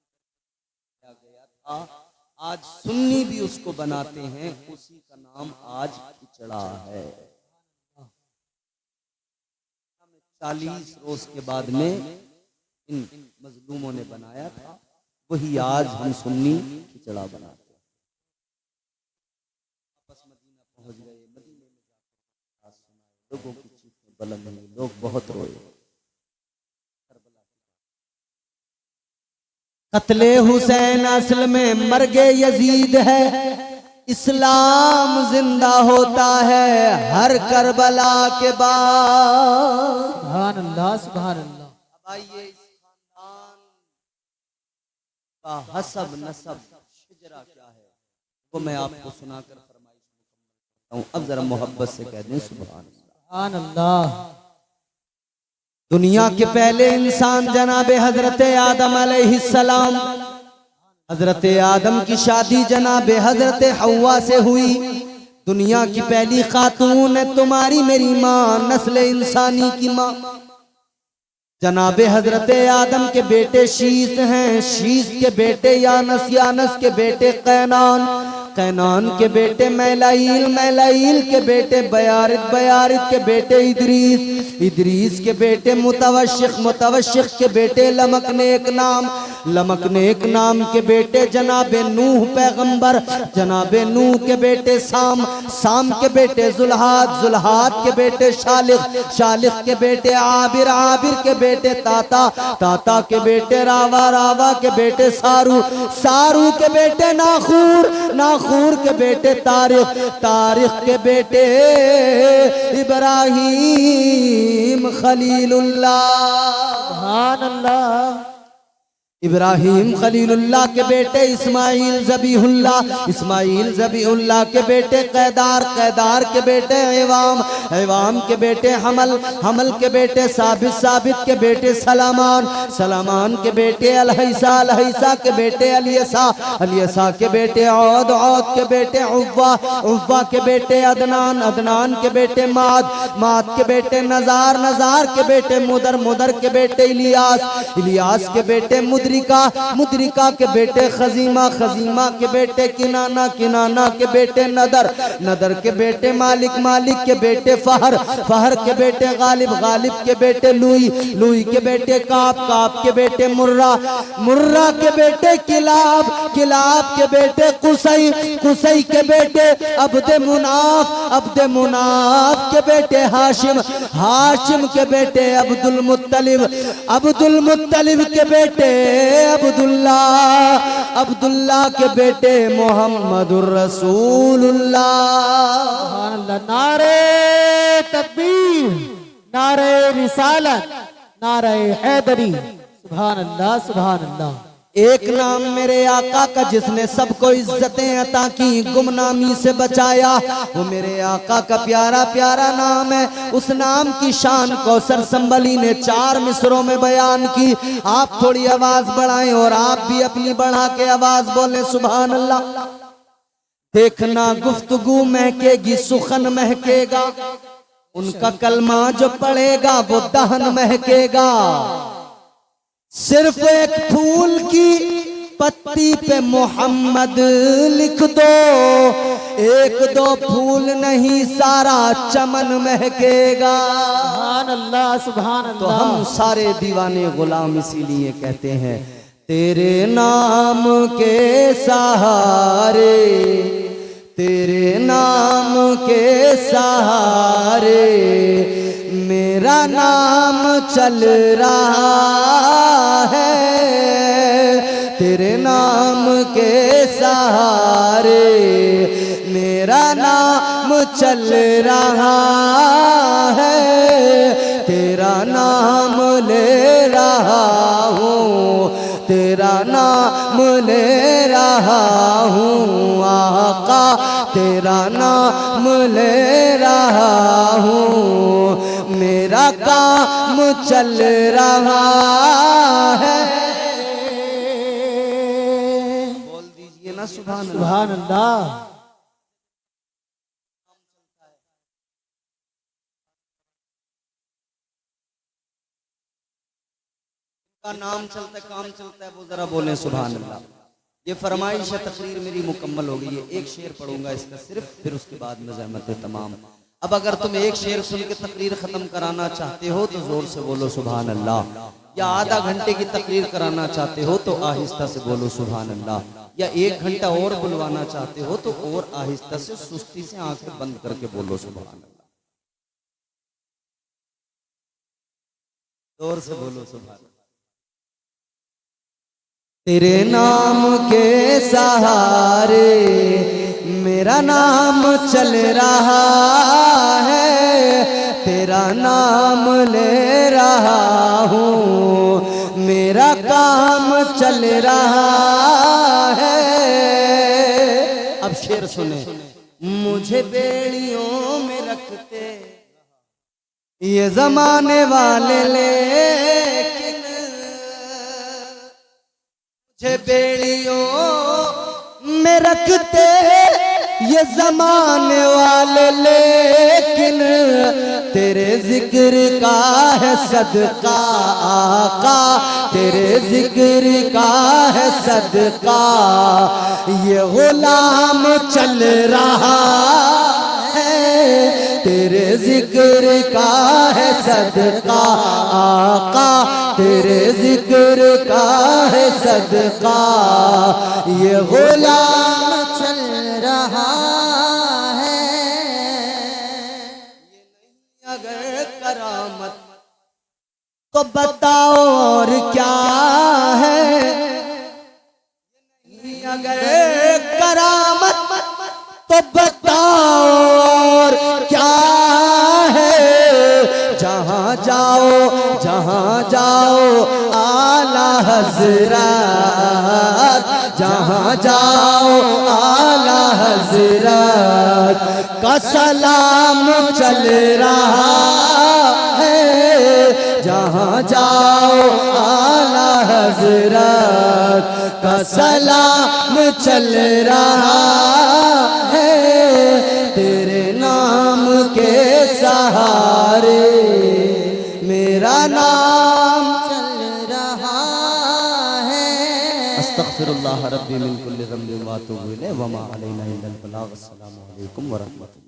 [SPEAKER 1] किया गया था। आज सुन्नी भी उसको बनाते हैं, उसी का नाम आज खिचड़ा है। 40 रोज के बाद में इन मजलूमों ने बनाया था, वही आज हम सुन्नी खिचड़ा बनाते हैं। पहुंच गए मदीने में, लोगों की चीखें बुलंद हुई, लोग बहुत रोए। कत्ले हुसैन असल में मर्गे यजीद है, इस्लाम जिंदा होता है हर करबला के बाद।
[SPEAKER 2] सुभान अल्लाह सुभान अल्लाह।
[SPEAKER 1] अब आइए इस खानदान का हसब नसब शिजरा क्या है वो मैं आपको सुनाकर फरमाइश करता हूँ। अब जरा मोहब्बत से कह दें सुभान
[SPEAKER 2] अल्लाह।
[SPEAKER 1] दुनिया के पहले इंसान जनाबे हजरत आदम अलैहिस्सलाम, हजरत आदम की शादी जनाबे हजरत हव्वा से हुई। दुनिया की पहली खातून है तुम्हारी मेरी माँ, नस्ल इंसानी की माँ। जनाबे हजरत आदम के बेटे शीस हैं, शीस के बेटे यानस, यानस के बेटे कैनान, कैनान के बेटे मैलाइल, मैलाइल के बेटे बयारिद, बयारिद के बेटे इदरीस, इदरीस के बेटे मुतवश्शिक, मुतवश्शिक के बेटे लमकनेक नाम, लमकनेक नाम के बेटे जनाबे नूह पैगंबर, जनाबे नूह के बेटे साम, साम के बेटे जुल्हाद, जुल्हाद के बेटे शालिख, शालिख के बेटे आबिर, आबिर के बेटे ताता, ताता के बेटे रावा, रावा के बेटे सारू, सारू के बेटे नाखूर, नाखूर के बेटे तारिख, तारिख के बेटे इब्राहीम खलीलुल्लाह।
[SPEAKER 2] सुभान अल्लाह।
[SPEAKER 1] इब्राहीम खलीलुल्लाह के बेटे इस्माइल ज़बीहुल्लाह, इस्माइल ज़बीहुल्लाह के बेटे कैदार, कैदार के बेटे ऐवाम, ऐवाम के बेटे हमल, हमल के बेटे साबित, साबित के बेटे सलामान, सलामान के बेटे अलहैसा, अलहैसा के बेटे अलियसा, अलियसा के बेटे औद, औद के बेटे उव्वा, उव्वा के बेटे अदनान, अदनान के बेटे माद, माद के बेटे नजार, नजार के बेटे मुदर, मुदर के बेटे इलियास, इलियास के बेटे मुदरी, मुदरिका, मुदरिका के बेटे खजीमा, खजीमा के बेटे किनाना, किनाना के बेटे नदर, नदर के बेटे मालिक, मालिक के बेटे फहर, फहर के बेटे गालिब, गालिब के बेटे लुई, लुई के बेटे काब, काब के बेटे मुर्रा, मुर्रा के बेटे किलाब, किलाब के बेटे कुसई, कुसई के बेटे अब्द मुनाफ, अब्द मुनाफ के बेटे हाशिम, हाशिम के बेटे अब्दुल मुत्तलिब, अब्दुल मुत्तलिब के बेटे अब्दुल्ला, अब्दुल्ला के बेटे मोहम्मदुर रसूलुल्लाह।
[SPEAKER 2] नारे तकबीर, नारे रिसालत, नारे हैदरी। सुभान अल्लाह, सुभान अल्लाह।
[SPEAKER 1] एक नाम मेरे आका का जिसने सबको इज्जतें अता की, गुमनामी से बचाया, वो मेरे आका का प्यारा प्यारा नाम है। उस नाम की शान कौसर संबली ने 4 मिसरों में बयान की। आप थोड़ी आवाज बढ़ाएं और आप भी अपनी बढ़ा के आवाज बोलें सुभान अल्लाह। देखना गुफ्तगू महकेगी, सुखन महकेगा, उनका कलमा जो पड़ेगा वो दहन महकेगा। सिर्फ एक फूल की पत्ती पे मोहम्मद लिख दो, एक दो फूल नहीं सारा चमन महकेगा।
[SPEAKER 2] सुभान अल्लाह, सुभान अल्लाह।
[SPEAKER 1] तो हम सारे दीवाने गुलाम इसीलिए कहते हैं तेरे नाम के सहारे, तेरे नाम के सहारे मेरा नाम चल रहा है, तेरे नाम के सहारे मेरा नाम चल रहा है, तेरा नाम ले रहा हूँ, तेरा नाम ले रहा हूँ आका, तेरा नाम ले रहा हूँ, मेरा काम चल रहा है। बोल दीजिए ना सुभान अल्लाह।
[SPEAKER 2] सुभान अल्लाह।
[SPEAKER 1] का नाम चलता है, काम चलता है, वो जरा बोले सुभान अल्लाह। ये फरमाइश है, तकरीर मेरी मुकम्मल हो गई है। एक शेर पढ़ूंगा इसका सिर्फ, फिर उसके बाद नज़ामत तमाम। अब अगर तुम एक शेर सुन के तकरीर खत्म कराना चाहते हो तो जोर से बोलो सुभान अल्लाह, या आधा घंटे की तकरीर कराना चाहते हो तो आहिस्ता से बोलो सुभान अल्लाह, या 1 घंटा और बुलवाना चाहते हो तो और आहिस्ता से सुस्ती से आंखें बंद करके बोलो सुभान अल्लाह, जोर से बोलो सुभान अल्लाह। तेरे नाम के सहारे मेरा नाम चल रहा है, तेरा नाम ले रहा हूँ, मेरा काम चल रहा है। अब शेर सुने। मुझे बेड़ियों में रखते ये जमाने वाले, लेकिन मुझे बेड़ियों में रखते ये जमाने वाले, लेकिन तेरे जिक्र का है सदका आका, तेरे जिक्र का है सदका, ये गुलाम चल रहा है, तेरे जिक्र का है सदका आका, तेरे जिक्र का है सदका, ये गुलाम चल रहा है। ये नहीं अगर करामत तो बताओ और क्या है, ये नहीं अगर करामत तो बताओ और क्या है। जहाँ जाओ, जहाँ जाओ आला हज़रत, जहाँ जाओ आला हज़रत का सलाम चल रहा है, जहाँ जाओ आला हज़रत का सलाम चल रहा है, तेरे नाम के सहारे मेरा नाम चल रहा है। अस्तगफिरुल्लाह रब्बी मिन कुल्लि ज़ंबिन व अतूबु इलैहि व मा अलैना इल्लल बलाग। अस्सलामु अलैकुम व रहमतुल्लाह।